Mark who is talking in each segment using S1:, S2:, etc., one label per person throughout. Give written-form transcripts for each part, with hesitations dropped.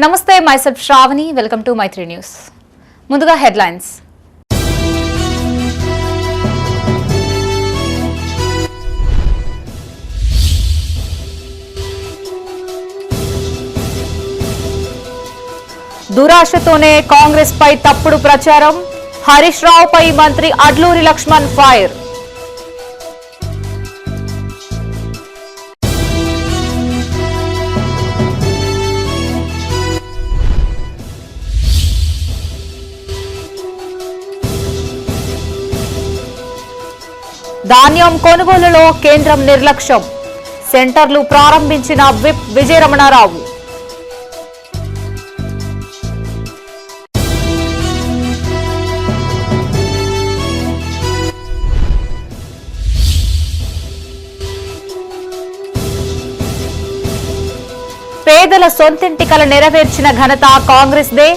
S1: నమస్తే myself Sravani welcome to Maithri news. ముందుగా headlines. దురాశతోనే కాంగ్రెస్ పై తప్పుడు ప్రచారం, హరీష్ రావుపై మంత్రి అడ్లూరి లక్ష్మణ్ ఫైర్. ధాన్యం కొనుగోలులో కేంద్రం నిర్లక్ష్యం, సెంటర్లు ప్రారంభించిన విప్ విజయరమణారావు. పేదల సొంతింటి కల నెరవేర్చిన ఘనత కాంగ్రెస్దే.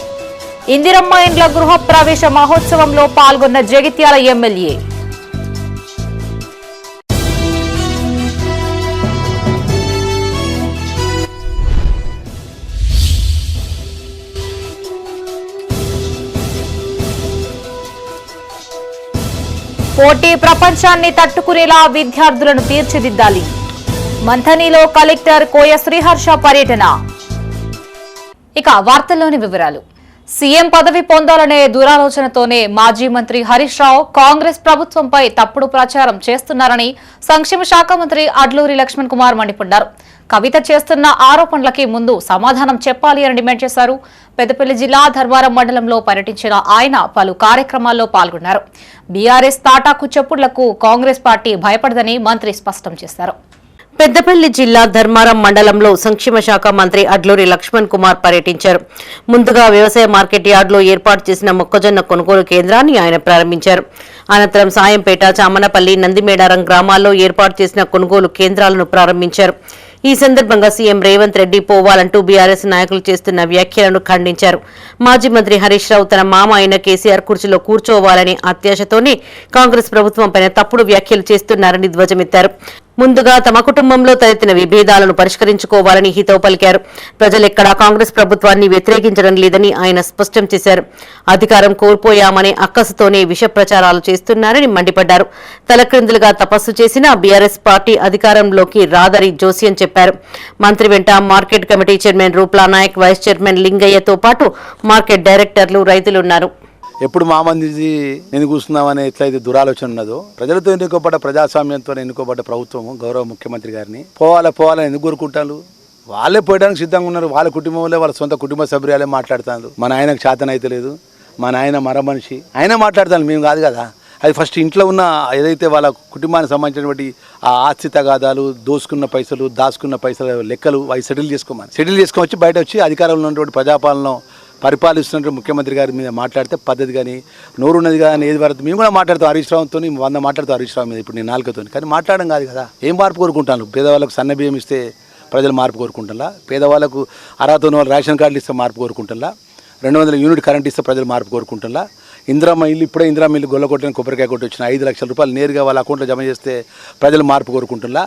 S1: ఇందిరమ్మ ఇండ్ల గృహ ప్రవేశ మహోత్సవంలో పాల్గొన్న జగిత్యాల ఎమ్మెల్యే. పోటీ ప్రపంచాన్ని తట్టుకునేలా విద్యార్థులను తీర్చిదిద్దాలి. మంథనిలో కలెక్టర్ కోయ శ్రీహర్ష పర్యటన. ఇక వార్తల్లోని వివరాలు. సీఎం పదవి పొందాలనే దురాలోచనతోనే మాజీ మంత్రి హరీష్ రావు కాంగ్రెస్ ప్రభుత్వంపై తప్పుడు ప్రచారం చేస్తున్నారని సంక్షేమ శాఖ మంత్రి అడ్లూరి లక్ష్మణ్ కుమార్ మండిపడ్డారు. కవిత చేస్తున్న ఆరోపణలకి ముందు సమాధానం చెప్పాలి అని డిమాండ్ చేశారు. పెద్దపల్లి జిల్లా ధర్మారం మండలంలో పర్యటించిన ఆయన పలు కార్యక్రమాల్లో పాల్గొన్నారు. బీఆర్ఎస్ తాటాకు చెప్పుళ్లకు కాంగ్రెస్ పార్టీ భయపడదని మంత్రి స్పష్టం చేశారు.
S2: పెద్దపల్లి జిల్లా ధర్మారం మండలంలో సంక్షేమ శాఖ మంత్రి అడ్లూరి లక్ష్మణ్ కుమార్ పర్యటించారు. ముందుగా వ్యవసాయ మార్కెట్ యార్డులో ఏర్పాటు చేసిన మొక్కజొన్న కొనుగోలు కేంద్రాన్ని ఆయన ప్రారంభించారు. అనంతరం సాయంపేట, చామనపల్లి, నందిమేడారం గ్రామాల్లో ఏర్పాటు చేసిన కొనుగోలు కేంద్రాలను ప్రారంభించారు. ఈ సందర్భంగా సీఎం రేవంత్ రెడ్డి పోవాలంటూ బీఆర్ఎస్ నాయకులు చేస్తున్న వ్యాఖ్యలను ఖండించారు. మాజీ మంత్రి హరీష్ రావు తన మామ అయిన కేసీఆర్ కుర్చీలో కూర్చోవాలనే అత్యాశతోనే కాంగ్రెస్ ప్రభుత్వంపై తప్పుడు వ్యాఖ్యలు చేస్తున్నారని ధ్వజమెత్తారు. ముందుగా తమ కుటుంబంలో తలెత్తిన విభేదాలను పరిష్కరించుకోవాలని హితవు పలికారు. ప్రజలెక్కడా కాంగ్రెస్ ప్రభుత్వాన్ని వ్యతిరేకించడం లేదని ఆయన స్పష్టం చేశారు. అధికారం కోల్పోయామనే అక్కసుతోనే విష ప్రచారాలు చేస్తున్నారని మండిపడ్డారు. తలక్రిందులుగా తపస్సు చేసిన బీఆర్ఎస్ పార్టీ అధికారంలోకి రాదని జోస్యం చెప్పారు. మంత్రి వెంట market committee chairman Roopla Naik, vice chairman లింగయ్యతో పాటు మార్కెట్ డైరెక్టర్లు, రైతులున్నారు.
S3: ఎప్పుడు మా మంది నేను కూర్చున్నామనే ఎట్లయితే దురాలోచన ఉన్నదో, ప్రజలతో ఎన్నుకోబడ్డ, ప్రజాస్వామ్యంతో ఎన్నుకోబడ్డ ప్రభుత్వము, గౌరవ ముఖ్యమంత్రి గారిని పోవాలని ఎందుకు కోరుకుంటారు? వాళ్ళే పోయడానికి సిద్ధంగా ఉన్నారు. వాళ్ళ కుటుంబంలో వాళ్ళ సొంత కుటుంబ సభ్యులే మాట్లాడుతారు. మా నాయనకు చేతన అయితే లేదు, మా నాయన మర మనిషి, ఆయన మాట్లాడతాను, మేము కాదు కదా. అది ఫస్ట్ ఇంట్లో ఉన్న ఏదైతే వాళ్ళ కుటుంబానికి సంబంధించినటువంటి ఆ ఆస్తి తగాదాలు, దోసుకున్న పైసలు, దాచుకున్న పైసల లెక్కలు అవి సెటిల్ చేసుకొని బయట వచ్చి అధికారంలో ఉన్నటువంటి ప్రజాపాలన పరిపాలిస్తున్నటువంటి ముఖ్యమంత్రి గారి మీద మాట్లాడితే పద్ధతి కానీ, నోరున్నది కానీ ఏది వరకు మేము కూడా మాట్లాడుతాం. హరీష్ రావుతో 100 మాట్లాడుతాం హరీష్ రావు మీద ఇప్పుడు నేను 4తో. కానీ మాట్లాడడం కాదు కదా. ఏం మార్పు కోరుకుంటాను? పేదవాళ్ళకు సన్న బియ్యం ఇస్తే ప్రజలు మార్పు కోరుకుంటారా? పేదవాళ్ళకు అర్హత ఉన్న వాళ్ళు రేషన్ కార్డులు ఇస్తే మార్పు కోరుకుంటారా? 200 యూనిట్ కరెంట్ ఇస్తే ప్రజలు మార్పు కోరుకుంటారా? ఇందిరమ్మ ఇల్లు ఇప్పుడే ఇందిరమ్మ ఇల్లు గొల్లకొట్టిన కొబ్బరికాయ కొట్టి వచ్చిన 5 లక్షల రూపాయలు నేరుగా వాళ్ళ అకౌంట్లో జమ చేస్తే ప్రజలు మార్పు కోరుకుంటారా?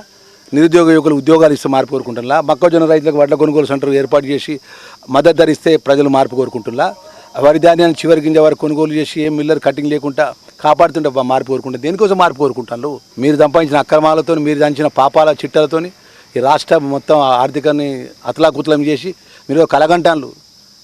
S3: నిరుద్యోగ యువకులు ఉద్యోగాలు ఇస్తే మార్పు కోరుకుంటున్నా? మొక్కజొన్న రైతులకు వడ్ల కొనుగోలు సెంటర్ ఏర్పాటు చేసి మద్దతు ధర ఇస్తే ప్రజలు మార్పు కోరుకుంటున్నా? వరి ధాన్యాన్ని చివరి గింజ వరకు కొనుగోలు చేసి ఏం మిల్లర్ కటింగ్ లేకుండా కాపాడుతుంటే మార్పు కోరుకుంటారు. దేనికోసం మార్పు కోరుకుంటారు? మీరు సంపాదించిన అక్రమాలతో, మీరు దంచిన పాపాల చిట్టలతో ఈ రాష్ట్ర మొత్తం ఆర్థికాన్ని అతలాకుతలం చేసి మీరు కలగంటాన్లు.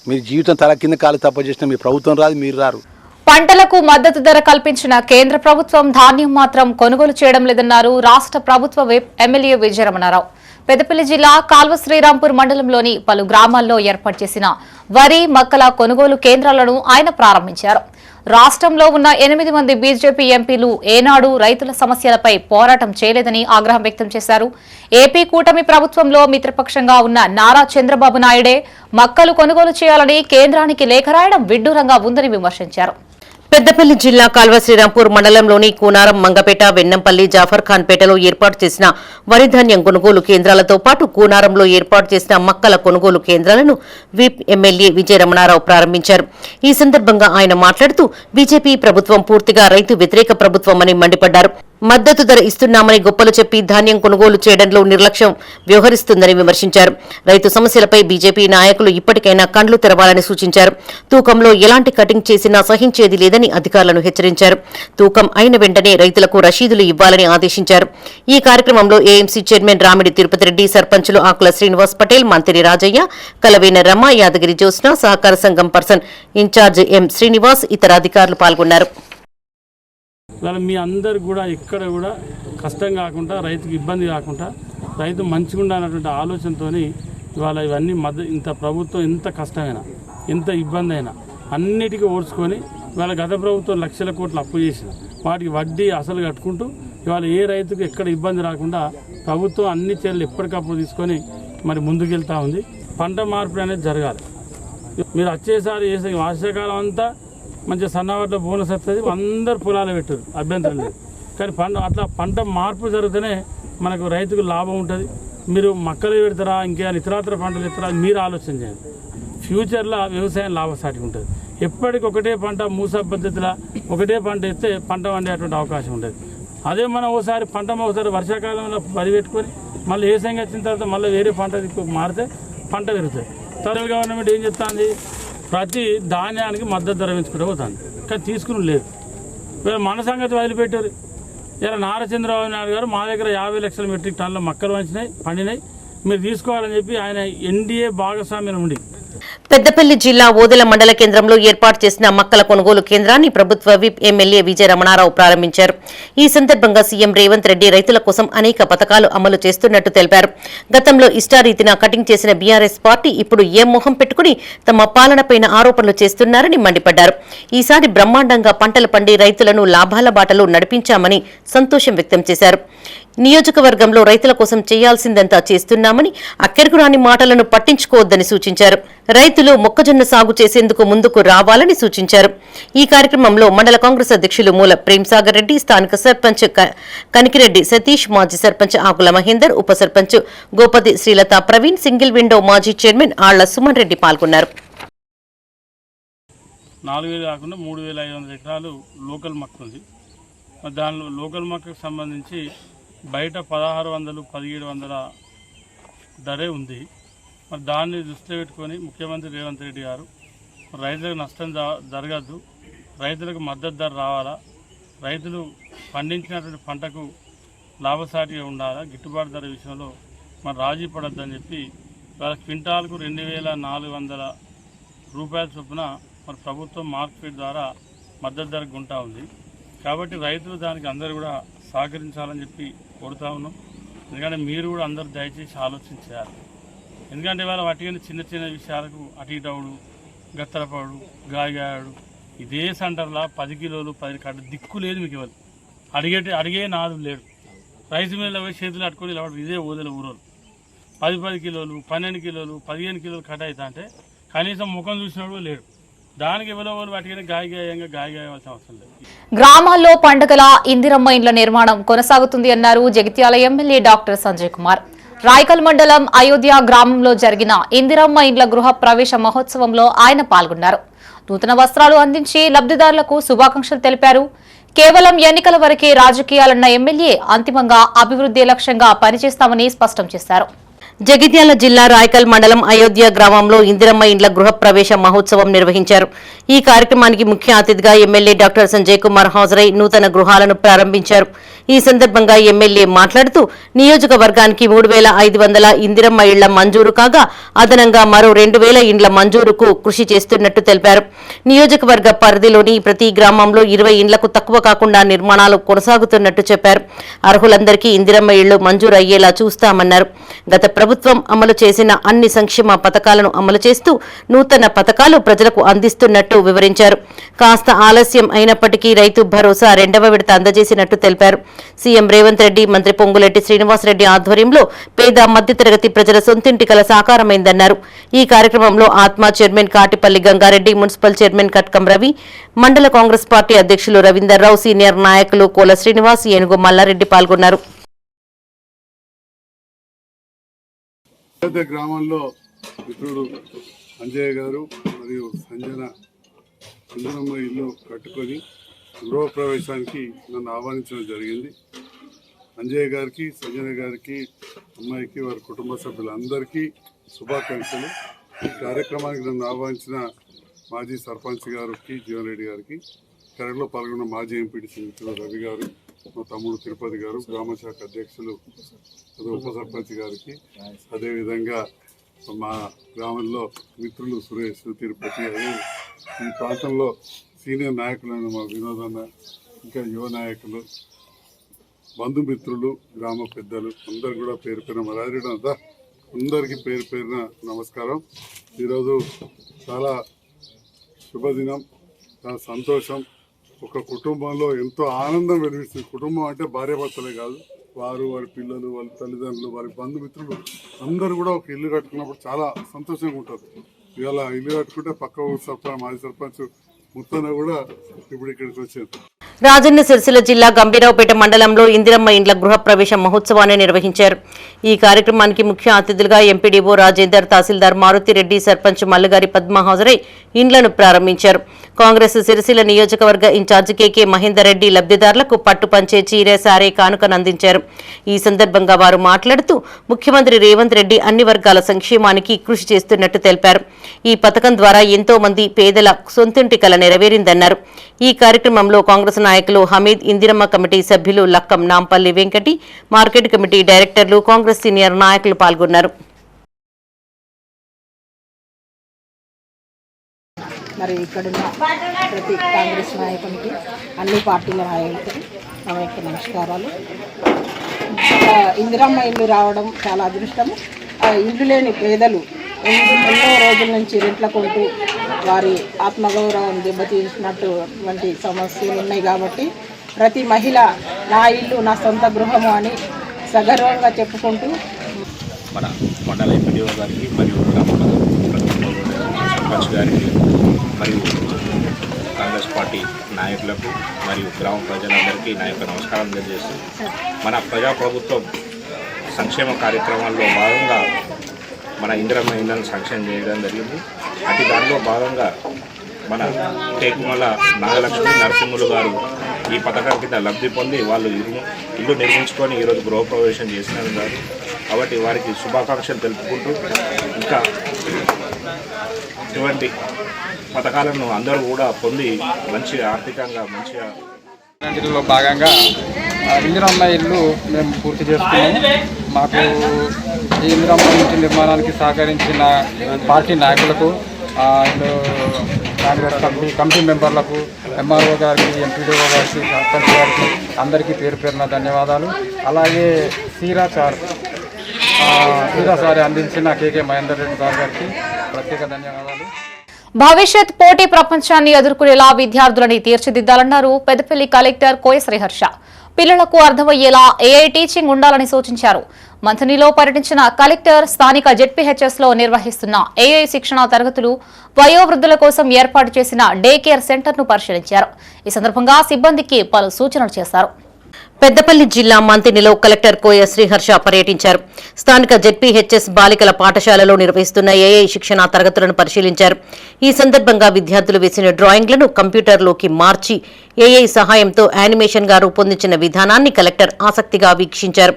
S3: మీరు జీవితం తల కింద కాలు తప్ప చేసిన మీ ప్రభుత్వం రాదు, మీరు రారు.
S1: పంటలకు మద్దతు ధర కల్పించిన కేంద్ర ప్రభుత్వం ధాన్యం మాత్రం కొనుగోలు చేయడం లేదన్నారు రాష్ట్ర ప్రభుత్వ విప్ ఎమ్మెల్యే విజయరమణారావు. పెద్దపల్లి జిల్లా కాల్వ శ్రీరాంపూర్ మండలంలోని పలు గ్రామాల్లో ఏర్పాటు చేసిన వరి, మక్కల కొనుగోలు కేంద్రాలను ఆయన ప్రారంభించారు. రాష్ట్రంలో ఉన్న 8 మంది బీజేపీ ఎంపీలు ఏనాడు రైతుల సమస్యలపై పోరాటం చేయలేదని ఆగ్రహం వ్యక్తం చేశారు. ఏపీ కూటమి ప్రభుత్వంలో మిత్రపక్షంగా ఉన్న నారా చంద్రబాబు నాయుడే మక్కలు కొనుగోలు చేయాలని కేంద్రానికి లేఖ రాయడం విడ్డూరంగా ఉందని విమర్శించారు.
S2: పెద్దపల్లి జిల్లా కాల్వ శ్రీరాంపూర్ మండలంలోని కూనారం, మంగపేట, వెన్నంపల్లి, జాఫర్ ఖాన్ పేటలో ఏర్పాటు చేసిన వరి ధాన్యం కొనుగోలు కేంద్రాలతో పాటు కూనారంలో ఏర్పాటు చేసిన మక్కల కొనుగోలు కేంద్రాలను విప్ ఎమ్మెల్యే విజయరమణారావు ప్రారంభించారు. ఈ సందర్భంగా ఆయన మాట్లాడుతూ బీజేపీ ప్రభుత్వం పూర్తిగా రైతు వ్యతిరేక ప్రభుత్వమని మండిపడ్డారు. మద్దతు ధర ఇస్తున్నామని గొప్పలు చెప్పి ధాన్యం కొనుగోలు చేయడంలో నిర్లక్ష్యం వ్యవహరిస్తుందని విమర్శించారు. రైతు సమస్యలపై బీజేపీ నాయకులు ఇప్పటికైనా కండ్లు తెరవాలని సూచించారు. తూకంలో ఎలాంటి కటింగ్ చేసినా సహించేది లేదని అధికారులను హెచ్చరించారు. తూకం అయిన వెంటనే రైతులకు రసీదులు ఇవ్వాలని ఆదేశించారు. ఈ కార్యక్రమంలో ఏఎంసీ చైర్మన్ రామిడి తిరుపతి రెడ్డి, సర్పంచులు ఆకుల శ్రీనివాస్ పటేల్, మంత్రి రాజయ్య, కలవేన రమ్మ, యాదగిరి జ్యోత్స్న, సహకార సంఘం పర్సన్ ఇన్ఛార్జ్ ఎం శ్రీనివాస్, ఇతర అధికారులు పాల్గొన్నారు.
S4: ఇవాళ మీ అందరు కూడా ఎక్కడ కూడా కష్టం కాకుండా, రైతుకి ఇబ్బంది కాకుండా, రైతు మంచిగా ఉండాలన్నటువంటి ఆలోచనతో ఇవాళ ఇవన్నీ ఇంత ప్రభుత్వం ఎంత కష్టమైనా ఎంత ఇబ్బంది అయినా అన్నిటికీ ఓడ్చుకొని ఇవాళ గత ప్రభుత్వం లక్షల కోట్లు అప్పు చేసిన వాటికి వడ్డీ అసలు కట్టుకుంటూ ఇవాళ ఏ రైతుకు ఎక్కడ ఇబ్బంది రాకుండా ప్రభుత్వం అన్ని చర్యలు ఎప్పటికప్పుడు తీసుకొని మరి ముందుకెళ్తూ ఉంది. పంట మార్పిడి అనేది జరగాలి. మీరు వచ్చేసారి వర్షాకాలం అంతా మంచిగా సన్నవాటిలో బోనస్ వస్తుంది, అందరు పొలాలు పెట్టారు, అభ్యంతరం లేదు. కానీ పంట మార్పు జరిగితేనే మనకు రైతుకు లాభం ఉంటుంది. మీరు మక్కలు పెడతారా, ఇంకేమైనా ఇతరాతర పంటలు పెడతారా, మీరు ఆలోచన చేయండి. ఫ్యూచర్లో వ్యవసాయం లాభసాటి ఉంటుంది. ఎప్పటికి ఒకటే పంట మూస పద్ధతిలో ఒకటే పంట వేస్తే పంట వండేటువంటి అవకాశం ఉంటుంది. అదే మనం ఒకసారి వర్షాకాలంలో వరి పెట్టుకొని మళ్ళీ వ్యవసాయం వచ్చిన తర్వాత మళ్ళీ వేరే పంట మారితే పంట పెరుగుతుంది. ఫెడరల్ గవర్నమెంట్ ఏం చెప్తుంది, ప్రతి ధాన్యానికి మద్దతు ధర పెంచుకుంటూ పోతుంది. కానీ తీసుకుని లేదు. వీళ్ళు మన సంగతి వదిలిపెట్టారు. ఇలా నారా చంద్రబాబు నాయుడు గారు మా దగ్గర 50 లక్షల మెట్రిక్ టన్నుల మక్కలు పండినాయి, మీరు తీసుకోవాలని చెప్పి ఆయన ఎన్డీఏ భాగస్వామ్యం ఉండి
S2: పెద్దపల్లి జిల్లా ఓదెల మండల కేంద్రంలో ఏర్పాటు చేసిన మక్కల కొనుగోలు కేంద్రాన్ని ప్రభుత్వ విప్ ఎమ్మెల్యే విజయ రమణారావు ప్రారంభించారు. ఈ సందర్భంగా సీఎం రేవంత్ రెడ్డి రైతుల కోసం అనేక పథకాలు అమలు చేస్తున్నట్టు తెలిపారు. గతంలో ఇష్టారీతిన కటింగ్ చేసిన బీఆర్ఎస్ పార్టీ ఇప్పుడు ఏ మొహం పెట్టుకుని తమ పాలనపైన ఆరోపణలు చేస్తున్నారని మండిపడ్డారు. ఈసారి బ్రహ్మాండంగా పంటలు పండి రైతులను లాభాల బాటలో నడిపించామని సంతోషం వ్యక్తం చేశారు. నియోజకవర్గంలో రైతుల కోసం చేయాల్సిందంతా చేస్తున్నామని, అక్కరకు మాటలను పట్టించుకోవద్దని సూచించారు. రైతులు మొక్కజొన్న సాగు చేసేందుకు ముందుకు రావాలని సూచించారు. ఈ కార్యక్రమంలో మండల కాంగ్రెస్ అధ్యక్షులు మూల ప్రేమ్సాగర్ రెడ్డి, స్థానిక సర్పంచ్ కనికిరెడ్డి సతీష్, మాజీ సర్పంచ్ ఆకుల మహేందర్, ఉప సర్పంచ్ గోపతి శ్రీలత ప్రవీణ్, సింగిల్ విండో మాజీ చైర్మన్ ఆళ్ల సుమన్ రెడ్డి పాల్గొన్నారు.
S4: 4,000 కాకుండా 3,500 ఎకరాలు లోకల్ మక్క ఉంది. దానిలో లోకల్ మక్కకు సంబంధించి బయట 1,600, 1,700 ధరే ఉంది. మరి దాన్ని దృష్టిలో పెట్టుకొని ముఖ్యమంత్రి రేవంత్ రెడ్డి గారు రైతులకు నష్టం జరగద్దు, రైతులకు మద్దతు ధర రావాలా, రైతులు పండించినటువంటి పంటకు లాభసాటిగా ఉండాలా, గిట్టుబాటు ధర విషయంలో మరి రాజీ పడొద్దని చెప్పి వాళ్ళ క్వింటాల్కు 2,400 రూపాయల చొప్పున మరి ప్రభుత్వం మార్కెట్ ద్వారా మద్దతు ధరకు ఉంటా ఉంది. కాబట్టి రైతులు దానికి అందరూ కూడా సహకరించాలని చెప్పి కోరుతా ఉన్నాం. ఎందుకంటే మీరు కూడా అందరూ దయచేసి ఆలోచించాలి. ఎందుకంటే ఇవాళ వాటికైనా చిన్న చిన్న విషయాలకు అటు ఇటు అవుడు, గత్తరపడు, గాయగాడు, ఇదే సెంటర్లో 10 కిలోలు 10 కట్ట దిక్కు లేదు. మీకు ఇవ్వాలి అడిగే నాదు లేడు. రైతు మీద పోయి చేతులు అట్టుకొని ఇలా ఇదే ఓదల ఊరోలు 10 కిలోలు, 12 కిలోలు, 15 కిలోలు కట్ట అవుతా అంటే కనీసం ముఖం చూసినప్పుడు లేడు. దానికి ఎవరో వాటికైనా గాయగాయవలసిన అవసరం లేదు.
S1: గ్రామాల్లో పండుగల ఇందిరమ్మ ఇండ్ల నిర్మాణం కొనసాగుతుంది అన్నారు జగిత్యాల ఎమ్మెల్యే డాక్టర్ సంజయ్ కుమార్. రాయకల్ మండలం అయోధ్య గ్రామంలో జరిగిన ఇందిరమ్మ ఇండ్ల గృహ ప్రవేశ మహోత్సవంలో ఆయన పాల్గొన్నారు. నూతన వస్త్రాలు అందించి లబ్ధిదారులకు శుభాకాంక్షలు తెలిపారు. కేవలం ఎన్నికల వరకే రాజకీయాలన్న ఎమ్మెల్యే అంతిమంగా అభివృద్ధి లక్ష్యంగా పనిచేస్తామని స్పష్టం చేశారు.
S2: జగిత్యాల జిల్లా రాయకల్ మండలం అయోధ్య గ్రామంలో ఇందిరమ్మ ఇండ్ల గృహ ప్రవేశ మహోత్సవం నిర్వహించారు. ఈ కార్యక్రమానికి ముఖ్య అతిథిగా ఎమ్మెల్యే డాక్టర్ సంజయ్ కుమార్ హాజరై నూతన గృహాలను ప్రారంభించారు. ఈ సందర్భంగా ఎమ్మెల్యే మాట్లాడుతూ నియోజకవర్గానికి 3,500 ఇందిరమ్మ ఇళ్ల మంజూరు కాగా అదనంగా మరో 2,000 ఇండ్ల మంజూరుకు కృషి చేస్తున్నట్టు తెలిపారు. నియోజకవర్గ పరిధిలోని ప్రతి గ్రామంలో 20 ఇండ్లకు తక్కువ కాకుండా నిర్మాణాలు కొనసాగుతున్నట్టు చెప్పారు. అర్హులందరికీ ఇందిరమ్మ ఇళ్లు మంజూరు అయ్యేలా చూస్తామన్నారు. గత ప్రభుత్వం అమలు చేసిన అన్ని సంక్షేమ పథకాలను అమలు చేస్తూ నూతన పథకాలు ప్రజలకు అందిస్తున్నట్టు వివరించారు. కాస్త ఆలస్యం అయినప్పటికీ రైతు భరోసా 2వ విడత అందజేసినట్టు తెలిపారు. సీఎం రేవంత్ రెడ్డి, మంత్రి పొంగులేటి శ్రీనివాసరెడ్డి ఆధ్వర్యంలో పేద మధ్యతరగతి ప్రజల సొంతింటి కల సాకారమైందన్నారు. ఈ కార్యక్రమంలో ఆత్మ chairman Katipalli Gangareddy, municipal chairman Katkam Ravi, మండల కాంగ్రెస్ పార్టీ అధ్యక్షులు రవీందర్ రావు, సీనియర్ నాయకులు కోల శ్రీనివాస్, ఏనుగు మల్లారెడ్డి పాల్గొన్నారు.
S5: గ్రామంలో మిత్రుడు అంజయ్య గారు మరియు సంజన ఇందిరమ్మ ఇల్లు కట్టుకొని గృహప్రవేశానికి నన్ను ఆహ్వానించడం జరిగింది. అంజయ్య గారికి, సంజయ్ గారికి, అమ్మాయికి, వారి కుటుంబ సభ్యులందరికీ శుభాకాంక్షలు. ఈ కార్యక్రమానికి నన్ను ఆహ్వానించిన మాజీ సర్పంచ్ గారికి, జీవన్ రెడ్డి గారికి, కార్యక్రమంలో పాల్గొన్న మాజీ ఎంపీటీసీ మిత్రులు రవి గారు, మా తమ్ముడు తిరుపతి గారు, గ్రామ శాఖ అధ్యక్షులు ఉప సర్పంచ్ గారికి, అదేవిధంగా మా గ్రామంలో మిత్రులు సురేష్, తిరుపతి, అదే ఈ ప్రాంతంలో సీనియర్ నాయకులను మా వినోదన్న, ఇంకా యువ నాయకులు, బంధుమిత్రులు, గ్రామ పెద్దలు అందరు కూడా పేరు పేరున మరాజడంతా అందరికీ పేరు పేరున నమస్కారం. ఈరోజు చాలా శుభదినం, చాలా సంతోషం. ఒక కుటుంబంలో ఎంతో ఆనందం వెలిగిస్తుంది. కుటుంబం అంటే భార్యాభర్తలే కాదు, వారు, వారి పిల్లలు, వాళ్ళ తల్లిదండ్రులు, వారి బంధుమిత్రులు అందరూ కూడా ఒక ఇల్లు కట్టుకున్నప్పుడు చాలా సంతోషంగా ఉంటుంది. ఇవాళ ఇల్లు కట్టుకుంటే పక్క ఊరు సర్పంచ్, మాజీ సర్పంచ్ ముత్తన కూడా ఇప్పుడు ఇక్కడికి వచ్చారు.
S2: రాజన్న సిరిసిల్ల జిల్లా గంభీరావుపేట మండలంలో ఇందిరమ్మ ఇండ్ల గృహప్రవేశ మహోత్సవాన్ని నిర్వహించారు. ఈ కార్యక్రమానికి ముఖ్య అతిథులుగా ఎంపీడీఓ రాజేందర్, తహసీల్దార్ మారుతిరెడ్డి, సర్పంచ్ మల్లుగారి పద్మ హాజరై ఇండ్లను ప్రారంభించారు. కాంగ్రెస్ సిరిసిల్ల నియోజకవర్గ ఇన్ఛార్జి కేకే మహేందర్ రెడ్డి లబ్ధిదారులకు పట్టు పంచే చీర, సారే కానుకను అందించారు. ఈ సందర్భంగా వారు మాట్లాడుతూ ముఖ్యమంత్రి రేవంత్ రెడ్డి అన్ని వర్గాల సంక్షేమానికి కృషి చేస్తున్నట్టు తెలిపారు. ఈ పథకం ద్వారా ఎంతో మంది పేదల సొంతింటి కల నెరవేరిందన్నారు. ఈ కార్యక్రమంలో కాంగ్రెస్ నాయకులు హమీద్, ఇందిరమ్మ కమిటీ సభ్యులు లక్కం, నాంపల్లి వెంకటి, మార్కెట్ కమిటీ డైరెక్టర్లు, కాంగ్రెస్ సీనియర్ నాయకులు పాల్గొన్నారు.
S6: మరి ఇక్కడున్న ప్రతి కాంగ్రెస్ నాయకునికి, అన్ని పార్టీల నాయకులకి నా యొక్క నమస్కారాలు. ఇందిరమ్మ ఇల్లు రావడం చాలా అదృష్టం. ఇల్లు లేని పేదలు ఎన్నో రోజుల నుంచి రెంట్ల కొంటూ వారి ఆత్మగౌరవం దెబ్బతీసినటువంటి సమస్యలు ఉన్నాయి. కాబట్టి ప్రతి మహిళ నా ఇల్లు నా సొంత గృహము అని సగర్వంగా చెప్పుకుంటూ
S7: మన మండల ఎంపీడీఓ గారికి మరియు గ్రామ సర్పంచ్ గారికి మరియు కాంగ్రెస్ పార్టీ నాయకులకు మరియు గ్రామ ప్రజలందరికీ నా యొక్క నమస్కారం తెలియజేస్తూ, మన ప్రజాప్రభుత్వం సంక్షేమ కార్యక్రమాల్లో భాగంగా మన ఇందిరమ్మ ఇళ్లను శాంక్షన్ చేయడం జరిగింది. అటు దానిలో భాగంగా మన టేకుమల నాగలక్ష్మి నరసింహులు గారు ఈ పథకం కింద లబ్ధి పొంది వాళ్ళు ఇల్లు నిర్మించుకొని ఈరోజు గృహప్రవేశం చేసినారు. కాబట్టి వారికి శుభాకాంక్షలు తెలుపుకుంటూ, ఇంకా ఇటువంటి పథకాలను అందరూ కూడా పొంది మంచి ఆర్థికంగా మంచిగా
S8: జిల్లాలో భాగంగా ఇందిరమ్మ ఇల్లు మేము పూర్తి చేసుకున్నాము. మాకు ఈ ఇందిరమ్మ ఇంటి నిర్మాణానికి సహకరించిన పార్టీ నాయకులకు, కాంగ్రెస్ కమిటీ మెంబర్లకు, ఎంఆర్ఓ గారికి, ఎంపీడీఓ గారికి, సర్పంచ్ గారికి అందరికీ పేరు పేరున ధన్యవాదాలు. అలాగే సీరా సారి అందించిన కేకే మహేందర్ రెడ్డి సార్ గారికి ప్రత్యేక ధన్యవాదాలు.
S1: భవిష్యత్ పోటీ ప్రపంచాన్ని ఎదుర్కొనేలా విద్యార్థులని తీర్చిదిద్దాలన్నారు పెద్దపల్లి కలెక్టర్ కోయ శ్రీహర్ష. పిల్లలకు అర్థమయ్యేలా ఏఐ టీచింగ్ ఉండాలని సూచించారు. మంథనిలో పర్యటించిన కలెక్టర్ స్థానిక జెడ్పీహెచ్ఎస్ లో నిర్వహిస్తున్న ఏఐ శిక్షణ తరగతులు, వయోవృద్ధుల కోసం ఏర్పాటు చేసిన డే కేర్ సెంటర్ ను పరిశీలించారు. ఈ సందర్భంగా సిబ్బందికి పలు సూచనలు చేశారు.
S2: పెద్దపల్లి జిల్లా మంతినిలో కలెక్టర్ కోయ శ్రీహర్ష పర్యటించారు. స్థానిక జెడ్పీహెచ్ఎస్ బాలికల పాఠశాలలో నిర్వహిస్తున్న ఏఐ శిక్షణ తరగతులను పరిశీలించారు. ఈ సందర్భంగా విద్యార్థులు వేసిన డ్రాయింగ్లను కంప్యూటర్లోకి మార్చి ఏఐ సహాయంతో యానిమేషన్ గా రూపొందించిన విధానాన్ని కలెక్టర్ ఆసక్తిగా వీక్షించారు.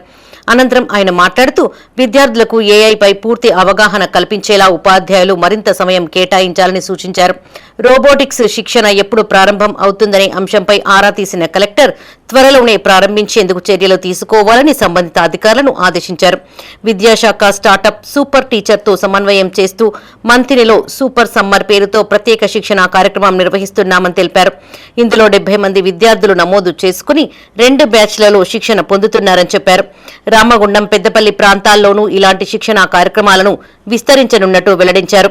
S2: అనంతరం ఆయన మాట్లాడుతూ విద్యార్థులకు ఏఐపై పూర్తి అవగాహన కల్పించేలా ఉపాధ్యాయులు మరింత సమయం కేటాయించాలని సూచించారు. రోబోటిక్స్ శిక్షణ ఎప్పుడు ప్రారంభం అవుతుందనే అంశంపై ఆరా తీసిన కలెక్టర్ త్వరలోనే ప్రారంభించేందుకు చర్యలు తీసుకోవాలని సంబంధిత అధికారులను ఆదేశించారు. విద్యాశాఖ స్టార్టప్ సూపర్ టీచర్తో సమన్వయం చేస్తూ మంతినిలో సూపర్ సమ్మర్ పేరుతో ప్రత్యేక శిక్షణ కార్యక్రమం నిర్వహిస్తున్నామని తెలిపారు. ఇందులో 70 మంది విద్యార్థులు నమోదు చేసుకుని 2 బ్యాచ్లలో శిక్షణ పొందుతున్నారని చెప్పారు. రామగుండం, పెద్దపల్లి ప్రాంతాల్లోనూ ఇలాంటి శిక్షణ కార్యక్రమాలను విస్తరించనున్నట్టు వెల్లడించారు.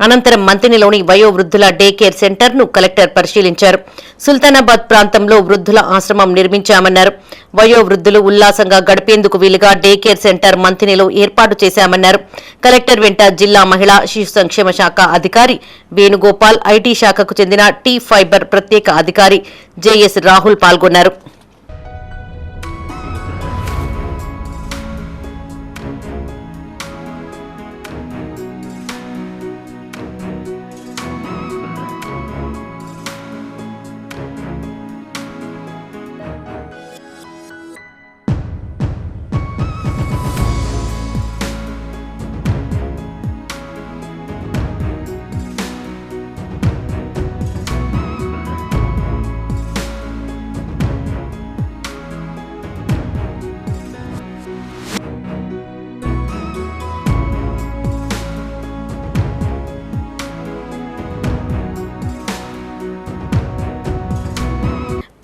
S2: అనంతరం మంతినిలోని వయోవృద్ధుల డే కేర్ సెంటర్ ను కలెక్టర్ పరిశీలించారు. సుల్తానాబాద్ ప్రాంతంలో వృద్ధుల ఆశ్రమం నిర్మించామన్నారు. వయోవృద్ధులు ఉల్లాసంగా గడిపేందుకు వీలుగా డే కేర్ సెంటర్ మంతినిలో ఏర్పాటు చేశామన్నారు. కలెక్టర్ వెంట జిల్లా మహిళా శిశు సంక్షేమ శాఖ అధికారి వేణుగోపాల్, ఐటీ శాఖకు చెందిన టీ ఫైబర్ ప్రత్యేక అధికారి జేఎస్ రాహుల్ పాల్గొన్నారు.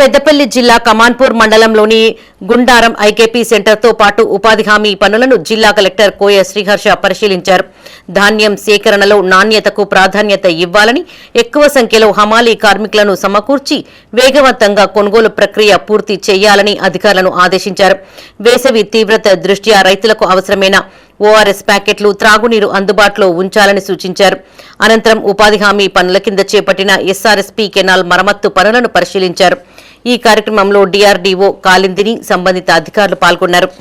S2: పెద్దపల్లి జిల్లా కమాన్పూర్ మండలంలోని గుండారం ఐకేపీ సెంటర్తో పాటు ఉపాధి హామీ పనులను జిల్లా కలెక్టర్ కోయ శ్రీహర్ష పరిశీలించారు. ధాన్యం సేకరణలో నాణ్యతకు ప్రాధాన్యత ఇవ్వాలని, ఎక్కువ సంఖ్యలో హమాలీ కార్మికులను సమకూర్చి వేగవంతంగా కొనుగోలు ప్రక్రియ పూర్తి చేయాలని అధికారులను ఆదేశించారు. వేసవి తీవ్రత దృష్ట్యా రైతులకు అవసరమైన ఓఆర్ఎస్ ప్యాకెట్లు, త్రాగునీరు అందుబాటులో ఉంచాలని సూచించారు. అనంతరం ఉపాధి హామీ పనుల కింద చేపట్టిన ఎస్ఆర్ఎస్పీ కెనాల్ మరమ్మత్తు పనులను పరిశీలించారు. ఈ కార్యక్రమంలో డిఆర్డీఓ కాలిందిని, సంబంధిత అధికారులు పాల్గొన్నారు.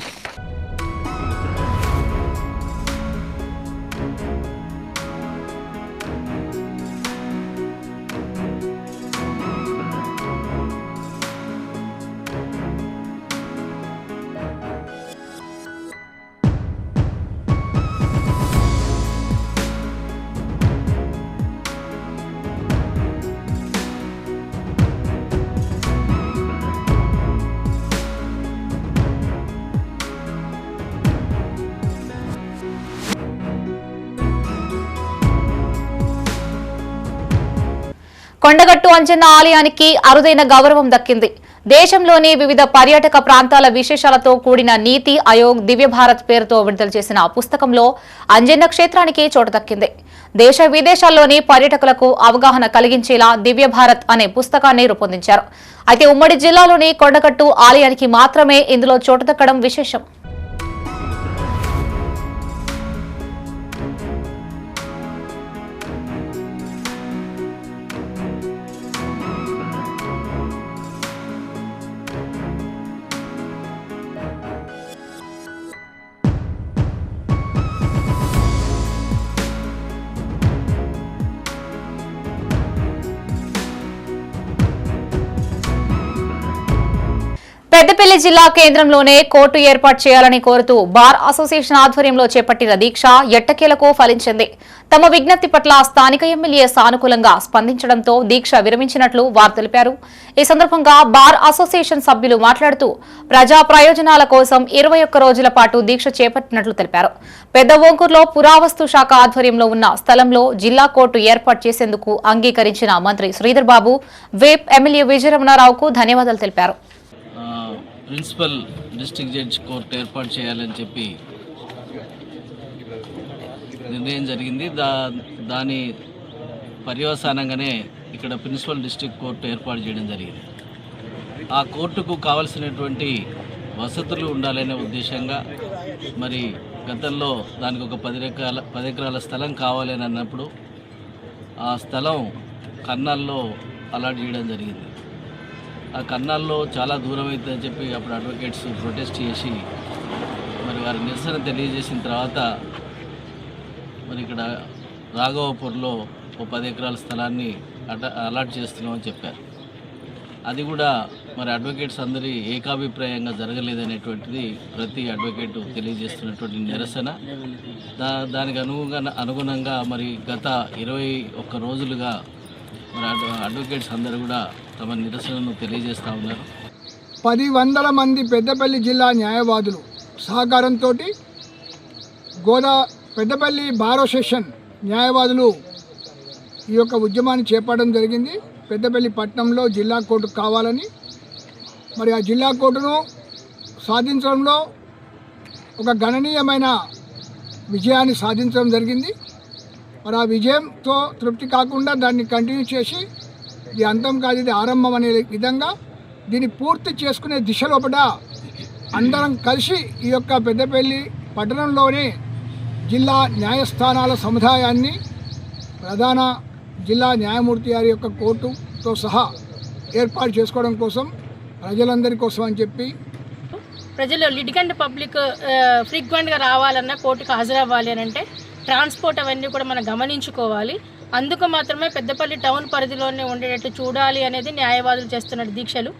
S1: కొండగట్టు అంజన్న ఆలయానికి అరుదైన గౌరవం దక్కింది. దేశంలోని వివిధ పర్యాటక ప్రాంతాల విశేషాలతో కూడిన నీతి ఆయోగ్ దివ్య భారత్ పేరుతో విడుదల చేసిన పుస్తకంలో అంజన్న క్షేత్రానికి చోటు దక్కింది. దేశ విదేశాల్లోని పర్యాటకులకు అవగాహన కలిగించేలా దివ్య భారత్ అనే పుస్తకాన్ని రూపొందించారు. అయితే ఉమ్మడి జిల్లాలోని కొండగట్టు ఆలయానికి మాత్రమే ఇందులో చోటు దక్కడం విశేషం. పెద్దపల్లి జిల్లా కేంద్రంలోనే కోర్టు ఏర్పాటు చేయాలని కోరుతూ బార్ అసోసియేషన్ ఆధ్వర్యంలో చేపట్టిన దీక్ష ఎట్టకేలకు ఫలించింది. తమ విజ్ఞప్తి పట్ల స్థానిక ఎమ్మెల్యే సానుకూలంగా స్పందించడంతో దీక్ష విరమించినట్లు వారు తెలిపారు. ఈ సందర్భంగా బార్ అసోసియేషన్ సభ్యులు మాట్లాడుతూ ప్రజా ప్రయోజనాల కోసం 21 రోజుల పాటు దీక్ష చేపట్టినట్లు తెలిపారు. పెద్ద ఓంకూరులో పురావస్తు శాఖ ఆధ్వర్యంలో ఉన్న స్థలంలో జిల్లా కోర్టు ఏర్పాటు చేసేందుకు అంగీకరించిన మంత్రి శ్రీధర్ బాబు, వేప్ ఎమ్మెల్యే విజయరమణారావుకు ధన్యవాదాలు తెలిపారు.
S9: ప్రిన్సిపల్ డిస్ట్రిక్ట్ జడ్జ్ కోర్టు ఏర్పాటు చేయాలని చెప్పి నిర్ణయం జరిగింది. దాని పర్యవసానంగానే ఇక్కడ ప్రిన్సిపల్ డిస్ట్రిక్ట్ కోర్టు ఏర్పాటు చేయడం జరిగింది. ఆ కోర్టుకు కావలసినటువంటి వసతులు ఉండాలనే ఉద్దేశంగా మరి గతంలో దానికి ఒక 10 ఎకరాల స్థలం కావాలని అన్నప్పుడు ఆ స్థలం కర్నాల్లో అలాట్ చేయడం జరిగింది. ఆ కర్నాల్లో చాలా దూరం అవుతుందని చెప్పి అప్పుడు అడ్వకేట్స్ ప్రొటెస్ట్ చేసి మరి వారి నిరసన తెలియజేసిన తర్వాత మరి ఇక్కడ రాఘవపూర్లో ఓ 10 ఎకరాల స్థలాన్ని అలాట్ చేస్తున్నామని చెప్పారు. అది కూడా మరి అడ్వకేట్స్ అందరి ఏకాభిప్రాయంగా జరగలేదనేటువంటిది ప్రతి అడ్వకేట్ తెలియజేస్తున్నటువంటి నిరసన. దానికి అనుగుణంగా మరి గత 21 రోజులుగా మరి అడ్వకేట్స్ అందరూ కూడా తమ నిరసనను తెలియజేస్తూ ఉన్నారు.
S10: 10 మంది పెద్దపల్లి జిల్లా న్యాయవాదులు సహకారంతో పెద్దపల్లి బార్ అసోసియేషన్ న్యాయవాదులు ఈ యొక్క ఉద్యమాన్ని చేపట్టడం జరిగింది. పెద్దపల్లి పట్టణంలో జిల్లా కోర్టు కావాలని, మరి ఆ జిల్లా కోర్టును సాధించడంలో ఒక గణనీయమైన విజయాన్ని సాధించడం జరిగింది. మరి ఆ విజయంతో తృప్తి కాకుండా దాన్ని కంటిన్యూ చేసి ఇది అంతం కాదు, ఇది ఆరంభం అనే విధంగా దీన్ని పూర్తి చేసుకునే దిశలోపట అందరం కలిసి ఈ యొక్క పెద్దపల్లి పట్టణంలోనే జిల్లా న్యాయస్థానాల సముదాయాన్ని ప్రధాన జిల్లా న్యాయమూర్తి గారి యొక్క కోర్టుతో సహా ఏర్పాటు చేసుకోవడం కోసం, ప్రజలందరి కోసం అని చెప్పి
S11: ప్రజలు లిటిగెంట్ పబ్లిక్ ఫ్రీక్వెంట్గా రావాలన్నా కోర్టుకు హాజరవ్వాలి అని అంటే ట్రాన్స్పోర్ట్ అవన్నీ కూడా మనం గమనించుకోవాలి. అందుకు మాత్రమే పెద్దపల్లి టౌన్ పరిధిలోనే ఉండేటట్టు చూడాలి అనేది న్యాయవాదులు చేస్తున్న దీక్షలు.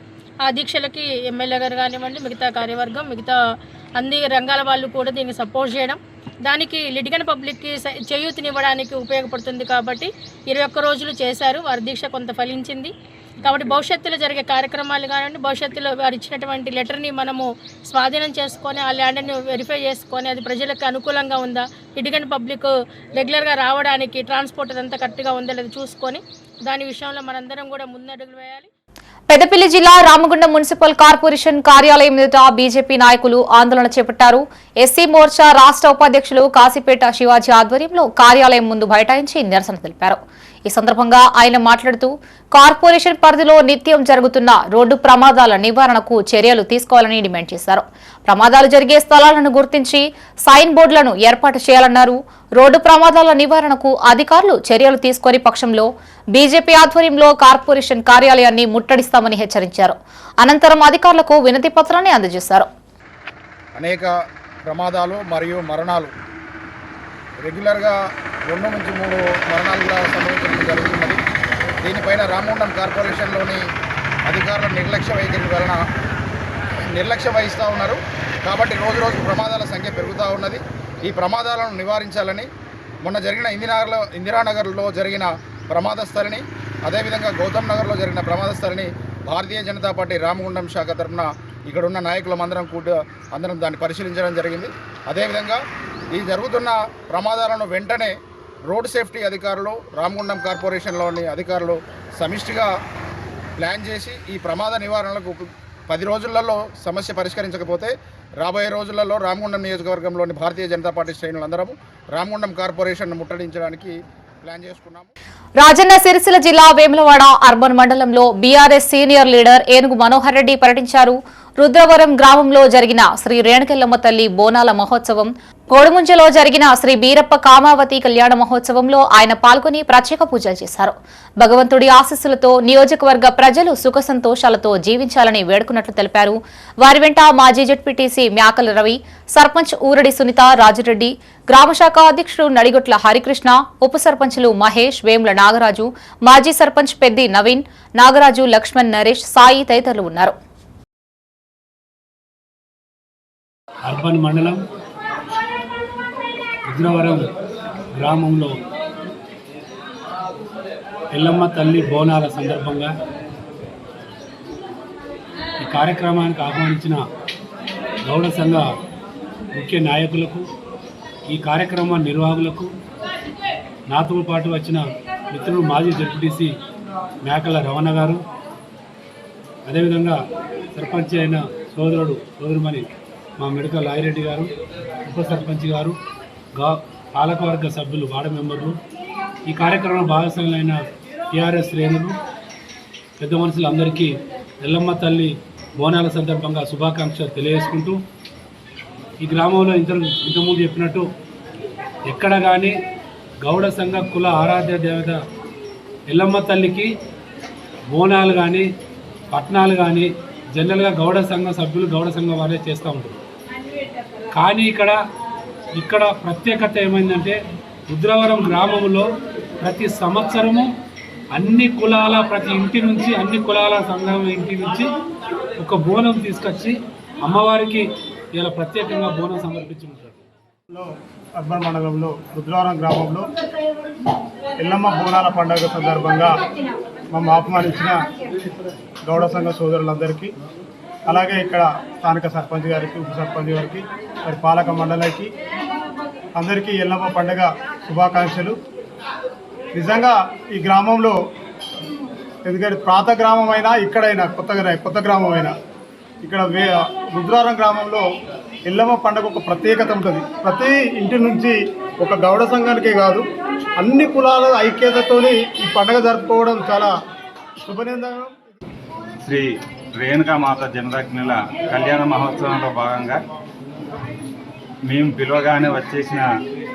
S11: ఆ దీక్షలకి ఎమ్మెల్యే గారు కానివ్వండి, మిగతా కార్యవర్గం, మిగతా అన్ని రంగాల వాళ్ళు కూడా దీన్ని సపోర్ట్ చేయడం, దానికి లిటిగెంట్ పబ్లిక్కి చేయూతనివ్వడానికి ఉపయోగపడుతుంది. కాబట్టి 21 రోజులు చేశారు. వారి దీక్ష కొంత ఫలించింది. కాబట్టి భవిష్యత్తులో జరిగే కార్యక్రమాలు కానివ్వండి, భవిష్యత్తులో వారు ఇచ్చినటువంటి లెటర్ని మనము స్వాధీనం చేసుకొని ఆ ల్యాండ్ని వెరిఫై చేసుకొని అది ప్రజలకు అనుకూలంగా ఉందా, లిటిగెంట్ పబ్లిక్ రెగ్యులర్గా రావడానికి ట్రాన్స్పోర్ట్ అంతా కరెక్ట్గా ఉందా లేదా చూసుకొని దాని విషయంలో మనందరం కూడా ముందడుగులు వేయాలి.
S1: పెద్దపల్లి జిల్లా రామగుండం మున్సిపల్ కార్పొరేషన్ కార్యాలయం ఎదుట బీజేపీ నాయకులు ఆందోళన చేపట్టారు. ఎస్సీ మోర్చా రాష్ట్ర ఉపాధ్యక్షులు కాశీపేట శివాజీ ఆధ్వర్యంలో కార్యాలయం ముందు బైఠాయించి నిరసన తెలిపారు. ఈ సందర్భంగా ఆయన మాట్లాడుతూ కార్పొరేషన్ పరిధిలో నిత్యం జరుగుతున్న రోడ్డు ప్రమాదాల నివారణకు చర్యలు తీసుకోవాలని డిమాండ్ చేశారు. ప్రమాదాలు జరిగే స్థలాలను గుర్తించి సైన్ బోర్డులను ఏర్పాటు చేయాలన్నారు. రోడ్డు ప్రమాదాల నివారణకు అధికారులు చర్యలు తీసుకునే పక్షంలో బీజేపీ ఆధ్వర్యంలో కార్పొరేషన్ కార్యాలయాన్ని ముట్టడిస్తామని హెచ్చరించారు. అనంతరం అధికారులకు వినతి పత్రాన్ని అందజేశారు.
S8: అనేక ప్రమాదాలు మరియు మరణాలు రెగ్యులర్గా 2 నుంచి 3 మరణాలు కూడా సంభవించడం జరుగుతున్నది. దీనిపైన రామగుండం కార్పొరేషన్లోని అధికారుల నిర్లక్ష్య వైఖరి వలన నిర్లక్ష్యం వహిస్తూ ఉన్నారు. కాబట్టి రోజు ప్రమాదాల సంఖ్య పెరుగుతూ ఉన్నది. ఈ ప్రమాదాలను నివారించాలని మొన్న జరిగిన ఇందిరానగర్లో జరిగిన ప్రమాద స్థలిని, అదేవిధంగా గౌతమ్ నగర్లో జరిగిన ప్రమాద స్థలిని భారతీయ జనతా పార్టీ రామగుండం శాఖ తరఫున ఇక్కడ ఉన్న నాయకులందరం అందరం దాన్ని పరిశీలించడం జరిగింది. అదేవిధంగా ఈ జరుగుతున్న ప్రమాదాలను వెంటనే రోడ్ సేఫ్టీ అధికారులు, రామగుండం కార్పొరేషన్లోని అధికారులు సమిష్టిగా ప్లాన్ చేసి ఈ ప్రమాద నివారణలకు 10 రోజులలో సమస్య పరిష్కరించకపోతే రాబోయే రోజులలో రామగుండం నియోజకవర్గంలోని భారతీయ జనతా పార్టీ శ్రేణులందరము రామగుండం కార్పొరేషన్ ముట్టడించడానికి ప్లాన్ చేసుకున్నాము.
S1: రాజన్న సిరిసిల్ల జిల్లా వేములవాడ అర్బన్ మండలంలో BRS senior leader Enugu Manohar Reddy పర్యటించారు. రుద్రవరం గ్రామంలో జరిగిన శ్రీ రేణుకెల్లమ్మ తల్లి బోనాల మహోత్సవం, కోడుముంజలో జరిగిన శ్రీ బీరప్ప కామావతి కళ్యాణ మహోత్సవంలో ఆయన పాల్గొని ప్రత్యేక పూజలు చేశారు. భగవంతుడి ఆశీస్సులతో నియోజకవర్గ ప్రజలు సుఖ సంతోషాలతో జీవించాలని వేడుకున్నట్లు తెలిపారు. వారి వెంట మాజీ జెడ్పీటీసీ మ్యాకల రవి, సర్పంచ్ ఊరడి సునీత, రాజిరెడ్డి, గ్రామశాఖ అధ్యక్షుడు నడిగొట్ల హరికృష్ణ, ఉప సర్పంచులు మహేష్, వేముల నాగరాజు, మాజీ సర్పంచ్ పెద్ది నవీన్, నాగరాజు, లక్ష్మణ్, నరేష్, సాయి తదితరులు ఉన్నారు.
S4: అర్బన్ మండలం రుద్రవరం గ్రామంలో ఎల్లమ్మ తల్లి బోనాల సందర్భంగా ఈ కార్యక్రమానికి ఆహ్వానించిన గౌడ సంఘ ముఖ్య నాయకులకు, ఈ కార్యక్రమ నిర్వాహకులకు, నాతో పాటు వచ్చిన మిత్రులు మాజీ జెడ్పీటీసీ మేకల రమణ గారు, అదేవిధంగా సర్పంచ్ అయిన సోదరుమణి మా మెడికల్ లాయిరెడ్డి గారు, ఉప సర్పంచ్ గారు, పాలకవర్గ సభ్యులు, వార్డు మెంబర్లు, ఈ కార్యక్రమంలో భాగస్వాములైన టీఆర్ఎస్ శ్రేణులు, పెద్ద మనుషులందరికీ ఎల్లమ్మ తల్లి బోనాల సందర్భంగా శుభాకాంక్షలు తెలియజేసుకుంటూ, ఈ గ్రామంలో ఇంతకుముందు చెప్పినట్టు ఎక్కడ కానీ గౌడ సంఘ కుల ఆరాధ్య దేవత ఎల్లమ్మ తల్లికి బోనాలు కానీ పట్నాలు కానీ జనరల్గా గౌడ సంఘ సభ్యులు, గౌడ సంఘం వాళ్ళే చేస్తూ ఉంటారు. కానీ ఇక్కడ ప్రత్యేకత ఏమైందంటే రుద్రవరం గ్రామంలో ప్రతి సంవత్సరము అన్ని కులాల ప్రతి ఇంటి నుంచి, అన్ని కులాల సంఘం ఇంటి నుంచి ఒక బోనం తీసుకొచ్చి అమ్మవారికి ఇలా ప్రత్యేకంగా బోనం సమర్పించి ఉంటారు.
S12: అర్బన్ మండలంలో రుద్రవరం గ్రామంలో ఎల్లమ్మ బోనాల పండుగ సందర్భంగా మమ్మల్ని ఆహ్వానించిన గౌడ సంఘ సోదరులందరికీ, అలాగే ఇక్కడ స్థానిక సర్పంచ్ గారికి, ఉప సర్పంచ్ గారికి, మరి పాలక మండలికి అందరికీ ఎల్లమ్మ పండుగ శుభాకాంక్షలు. నిజంగా ఈ గ్రామంలో, ఎందుకంటే ప్రాత గ్రామం అయినా ఇక్కడైనా కొత్త గ్రామం అయినా, ఇక్కడ రుద్రవరం గ్రామంలో ఎల్లమ్మ పండుగ ఒక ప్రత్యేకత ఉంటుంది. ప్రతి ఇంటి నుంచి ఒక గౌడ సంఘానికే కాదు, అన్ని కులాల ఐక్యతతోని ఈ పండుగ జరుపుకోవడం చాలా శుభనిందనం.
S13: శ్రీ రేణుకామాత జమదగ్నిల కళ్యాణ మహోత్సవంలో భాగంగా మేము పిలువగానే వచ్చేసిన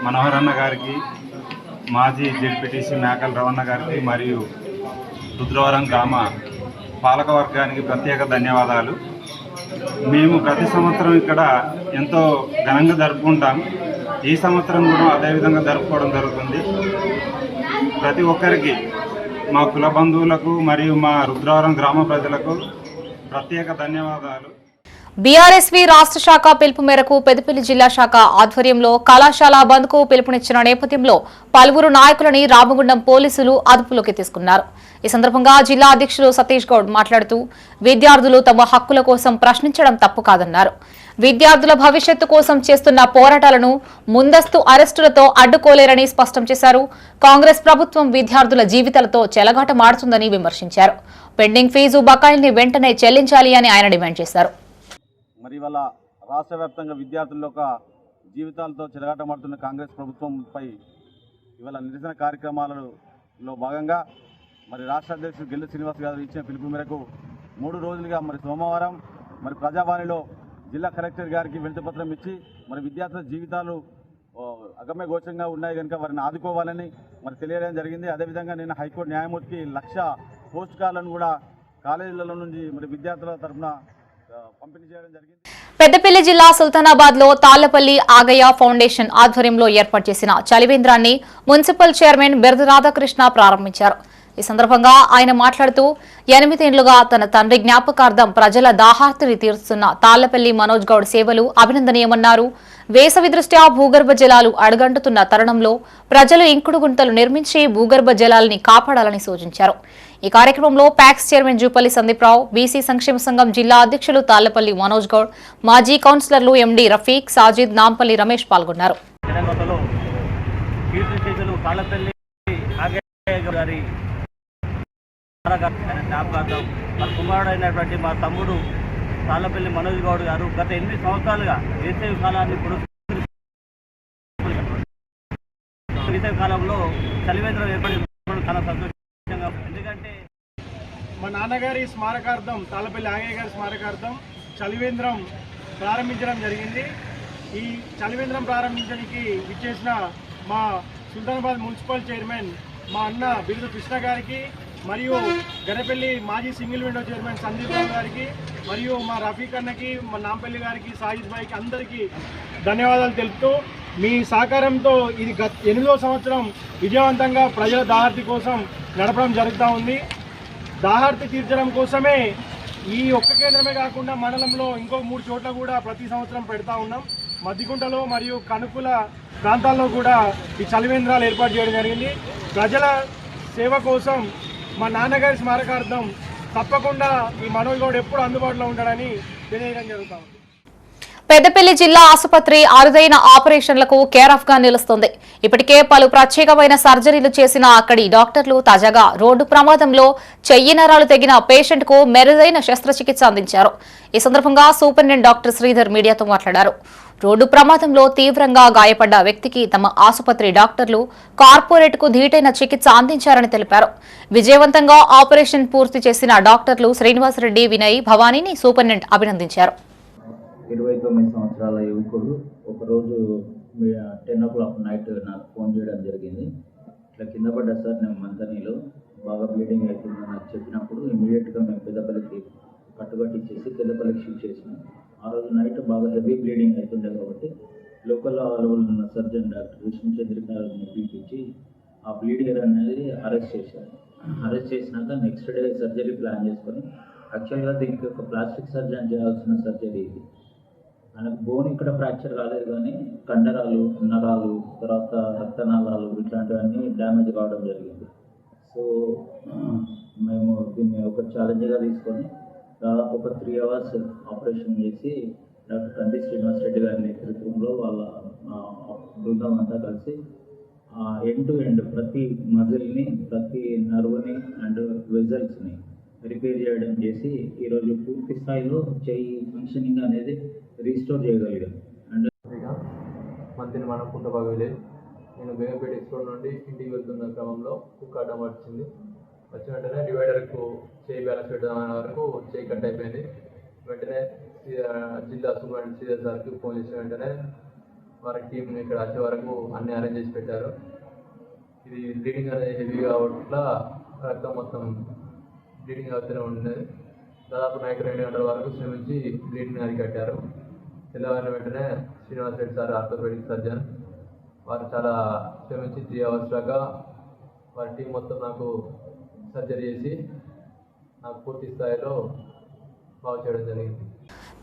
S13: మనోహరన్న గారికి, మాజీ జెడ్పీటీసీ మేకల రవణ గారికి మరియు రుద్రవరం గ్రామ పాలక వర్గానికి ప్రత్యేక ధన్యవాదాలు. మేము ప్రతి సంవత్సరం ఇక్కడ ఎంతో ఘనంగా జరుపుకుంటాం. ఈ సంవత్సరం కూడా అదేవిధంగా జరుపుకోవడం జరుగుతుంది. ప్రతి ఒక్కరికి, మా కుల బంధువులకు మరియు మా రుద్రవరం గ్రామ ప్రజలకు ప్రత్యేక ధన్యవాదాలు.
S1: బీఆర్ఎస్వి రాష్ట్ర శాఖ పిలుపు మేరకు పెద్దపల్లి జిల్లా శాఖ ఆధ్వర్యంలో కళాశాల బంద్కు పిలుపునిచ్చిన నేపథ్యంలో పలువురు నాయకులని రామగుండం పోలీసులు అదుపులోకి తీసుకున్నారు. ఈ సందర్భంగా జిల్లా అధ్యక్షులు సతీష్ గౌడ్ మాట్లాడుతూ విద్యార్థులు తమ హక్కుల కోసం ప్రశ్నించడం తప్పు కాదన్నారు. విద్యార్థుల భవిష్యత్తు కోసం చేస్తున్న పోరాటాలను ముందస్తు అరెస్టులతో అడ్డుకోలేరని స్పష్టం చేశారు. కాంగ్రెస్ ప్రభుత్వం విద్యార్థుల జీవితాలతో చెలగాటమాడుతుందని విమర్శించారు. పెండింగ్ ఫీజు బకాయిల్ని వెంటనే చెల్లించాలి అని ఆయన డిమాండ్ చేశారు.
S14: మరి ఇవాళ రాష్ట్ర వ్యాప్తంగా విద్యార్థుల యొక్క జీవితాలతో చెలగాటమాడుతున్న కాంగ్రెస్ ప్రభుత్వంపై ఇవాళ నిరసన కార్యక్రమాలలో భాగంగా మరి రాష్ట్ర అధ్యక్షుడు గెల్లు శ్రీనివాస్ గారు ఇచ్చిన పిలుపు మేరకు 3 రోజులుగా మరి సోమవారం మరి ప్రజావాణిలో జిల్లా కలెక్టర్ గారికి వినతిపత్రం ఇచ్చి మరి విద్యార్థుల జీవితాలు అగమ్య గోచరంగా ఉన్నాయి కనుక వారిని ఆదుకోవాలని మరి తెలియడం జరిగింది. అదేవిధంగా నేను హైకోర్టు న్యాయమూర్తికి 1,00,000 పోస్ట్ కార్డులను కూడా కాలేజీల నుంచి మరి విద్యార్థుల తరఫున పంపిణీ చేయడం జరిగింది.
S1: పెద్దపల్లి జిల్లా సుల్తానాబాద్ లో తాళ్లపల్లి ఆగయ్య ఫౌండేషన్ ఆధ్వర్యంలో ఏర్పాటు చేసిన చలివేంద్రాన్ని మున్సిపల్ చైర్మన్ బిర్దు రాధాకృష్ణ ప్రారంభించారు. ఈ సందర్భంగా ఆయన మాట్లాడుతూ 8 ఏళ్లుగా తన తండ్రి జ్ఞాపకార్థం ప్రజల దాహార్తిని తీరుస్తున్న తాళ్లపల్లి మనోజ్ గౌడ్ సేవలు అభినందనీయమన్నారు. వేసవి దృష్ట్యా భూగర్భ జలాలు అడుగంటుతున్న తరుణంలో ప్రజలు ఇంకుడు గుంతలు నిర్మించి భూగర్భ జలాలని కాపాడాలని సూచించారు. ఈ కార్యక్రమంలో PACS chairman Jupally Sandeep Rao, BC సంక్షేమ సంఘం జిల్లా అధ్యక్షులు తాళ్లపల్లి మనోజ్ గౌడ్, మాజీ కౌన్సిలర్లు ఎండి రఫీక్, సాజిద్, నాంపల్లి రమేష్ పాల్గొన్నారు.
S15: మా కుమారుడు అయినటువంటి మా తమ్ముడు తాళ్లపల్లి మనోజ్ గౌడ్ గారు గత 8 సంవత్సరాలుగా వేసవి కాలాన్ని వేసవి కాలంలో చలివేంద్రం ఏర్పడి చాలా సంతోషంగా, ఎందుకంటే
S12: మా నాన్నగారి స్మారకార్థం తాళ్లపల్లి ఆగయ్య గారి స్మారకార్థం చలివేంద్రం ప్రారంభించడం జరిగింది. ఈ చలివేంద్రం ప్రారంభించడానికి విచ్చేసిన మా సుల్తానాబాద్ మున్సిపల్ చైర్మన్ మా అన్న బిరుదు కృష్ణ గారికి, మరియు గనపల్లి మాజీ సింగిల్ విండో చైర్మన్ సందీప్ రావు గారికి, మరియు మా రఫీక్ అన్నకి, మా నాంపల్లి గారికి, సాయిద్ భాయ్కి అందరికీ ధన్యవాదాలు తెలుపుతూ, మీ సహకారంతో ఇది 8వ సంవత్సరం విజయవంతంగా ప్రజల దాహార్తి కోసం నడపడం జరుగుతూ ఉంది. దాహార్తి తీర్చడం కోసమే ఈ ఒక్క కేంద్రమే కాకుండా మండలంలో ఇంకో 3 చోట్ల కూడా ప్రతి సంవత్సరం పెడతా ఉన్నాం. మద్దిగుంటలో మరియు కనుకుల ప్రాంతాల్లో కూడా ఈ చలివేంద్రాలు ఏర్పాటు చేయడం జరిగింది. ప్రజల సేవ కోసం మా నాన్నగారి స్మారకార్థం తప్పకుండా ఈ మనోజ్ గౌడ్ ఎప్పుడు అందుబాటులో ఉంటాడని తెలియజేయడం జరుగుతుంది.
S1: పెద్దపల్లి జిల్లా ఆసుపత్రి అరుదైన ఆపరేషన్లకు కేర్ ఆఫ్ గా నిలుస్తుంది. ఇప్పటికే పలు ప్రత్యేకమైన సర్జరీలు చేసిన అక్కడి డాక్టర్లు తాజాగా రోడ్డు ప్రమాదంలో చెయ్యి నరాలు తెగిన పేషెంట్ కు మెరుగైన శస్త్రచికిత్స అందించారు. ఈ సందర్భంగా సూపరింటెండెంట్ డాక్టర్ శ్రీధర్ మీడియాతో మాట్లాడారు. రోడ్డు ప్రమాదంలో తీవ్రంగా గాయపడ్డ వ్యక్తికి తమ ఆసుపత్రి డాక్టర్లు కార్పొరేట్ కు ధీటైన చికిత్స అందించారని తెలిపారు. విజయవంతంగా ఆపరేషన్ పూర్తి చేసిన డాక్టర్లు శ్రీనివాసరెడ్డి, వినయ్, భవానీని సూపరింటెండెంట్ అభినందించారు.
S16: 29 సంవత్సరాల యువకుడు ఒకరోజు 10 o'clock నైట్ నాకు ఫోన్ చేయడం జరిగింది. ఇట్లా కింద పడ్డా సార్, నేను మంతనీలో బాగా బ్లీడింగ్ అవుతుందని నాకు చెప్పినప్పుడు ఇమీడియట్గా మేము పెద్దపల్లికి కట్టుబట్టించేసి పెద్దపల్లికి షిఫ్ట్ చేసినాం. ఆ రోజు నైట్ బాగా హెవీ బ్లీడింగ్ అవుతుండే కాబట్టి లోకల్ లెవెల్ ఉన్న సర్జన్ డాక్టర్ విష్ణు చంద్రిక గారిని పిలిపించి ఆ బ్లీడింగ్ అనేది అరెస్ట్ చేశారు. అరెస్ట్ చేసినాక నెక్స్ట్ డే సర్జరీ ప్లాన్ చేసుకొని, యాక్చువల్గా దీనికి ఒక ప్లాస్టిక్ సర్జన్ చేయాల్సిన సర్జరీ ఇది. మనకు బోన్ ఇక్కడ ఫ్రాక్చర్ కాలేదు, కానీ కండరాలు, నరాలు, తర్వాత రక్తనాళాలు ఇట్లాంటివన్నీ డ్యామేజ్ కావడం జరిగింది. సో మేము దీన్ని ఒక ఛాలెంజ్గా తీసుకొని దాదాపు ఒక 3 hours ఆపరేషన్ చేసి డాక్టర్ కంది శ్రీనివాసరెడ్డి గారి నేతృత్వంలో వాళ్ళ బృందం అంతా కలిసి ఎండ్ టు ఎండ్ ప్రతి మజిల్ని, ప్రతి నర్వ్ని అండ్ వెజల్స్ని రిపేర్ చేయడం చేసి ఈరోజు పూర్తి స్థాయిలో చెయ్యి ఫంక్షనింగ్ అనేది రీస్టోర్ చేయగలిగాం. అండ్
S17: మంత్రిని మనం పుట్టబాగ విలేజ్, నేను బేగంపేట ఎక్స్పోర్ట్ నుండి ఇంటికి వెళ్తున్న క్రమంలో కుక్క అడ్డం వచ్చింది. వచ్చిన వెంటనే డివైడర్కు చేయి బ్యాలెన్స్ పెట్టడం వరకు చేయి కట్ అయిపోయింది. వెంటనే జిల్లా సూపరింటెండెంట్ శ్రీధర్ సార్కి ఫోన్ చేసిన వెంటనే వారి టీం ఇక్కడ వచ్చే వరకు అన్ని అరేంజ్ చేసి పెట్టారు. ఇది బ్లీడింగ్ అనేది హెవీగా అవట్ల రక్తం మొత్తం బ్లీడింగ్ అవుతూనే ఉండేది. దాదాపు నైట్ 2 గంటల వరకు శ్రమించి బ్లీడింగ్ అరికట్టారు. తెల్లవారిన వెంటనే శ్రీనివాసరెడ్డి సార్ ఆర్థోపెడిక్ సర్జన్, వారు చాలా శ్రమించి 3 hours దాకా వారి టీం మొత్తం నాకు సర్జరీ చేసి నాకు పూర్తి స్థాయిలో బాగు చేయడం జరిగింది.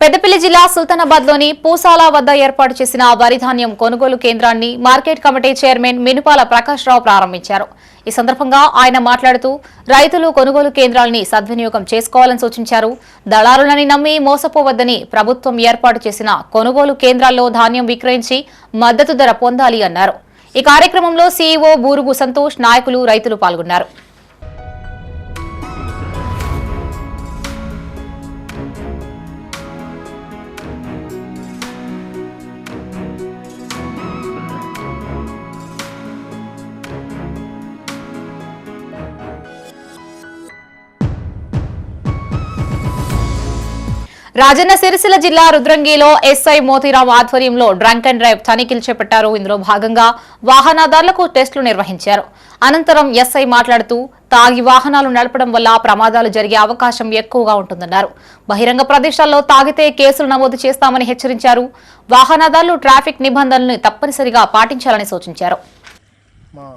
S1: పెద్దపల్లి జిల్లా సుల్తానాబాద్ లోని పూసాల వద్ద ఏర్పాటు చేసిన వరి ధాన్యం కొనుగోలు కేంద్రాన్ని market committee chairman Minupala Prakash Rao ప్రారంభించారు. ఈ సందర్భంగా ఆయన మాట్లాడుతూ రైతులు కొనుగోలు కేంద్రాలని సద్వినియోగం చేసుకోవాలని సూచించారు. దళారులని నమ్మి మోసపోవద్దని, ప్రభుత్వం ఏర్పాటు చేసిన కొనుగోలు కేంద్రాల్లో ధాన్యం విక్రయించి మద్దతు ధర పొందాలి అన్నారు. ఈ కార్యక్రమంలో సీఈఓ బూరుగు సంతోష్, నాయకులు, రైతులు పాల్గొన్నారు. రాజన్న సిరిసిల్ల జిల్లా రుద్రంగిలో ఎస్ఐ మోతీరావు ఆధ్వర్యంలో డ్రంక్ అండ్ డ్రైవ్ తనిఖీలు చేపట్టారు. ఇందులో భాగంగా వాహనదారులకు టెస్టులు నిర్వహించారు. అనంతరం ఎస్ఐ మాట్లాడుతూ తాగి వాహనాలు నడపడం వల్ల ప్రమాదాలు జరిగే అవకాశం ఎక్కువగా ఉంటుందన్నారు. బహిరంగ ప్రదేశాల్లో తాగితే కేసులు నమోదు చేస్తామని హెచ్చరించారు. వాహనదారులు ట్రాఫిక్ నిబంధనలను తప్పనిసరిగా పాటించాలని సూచించారు.
S8: మా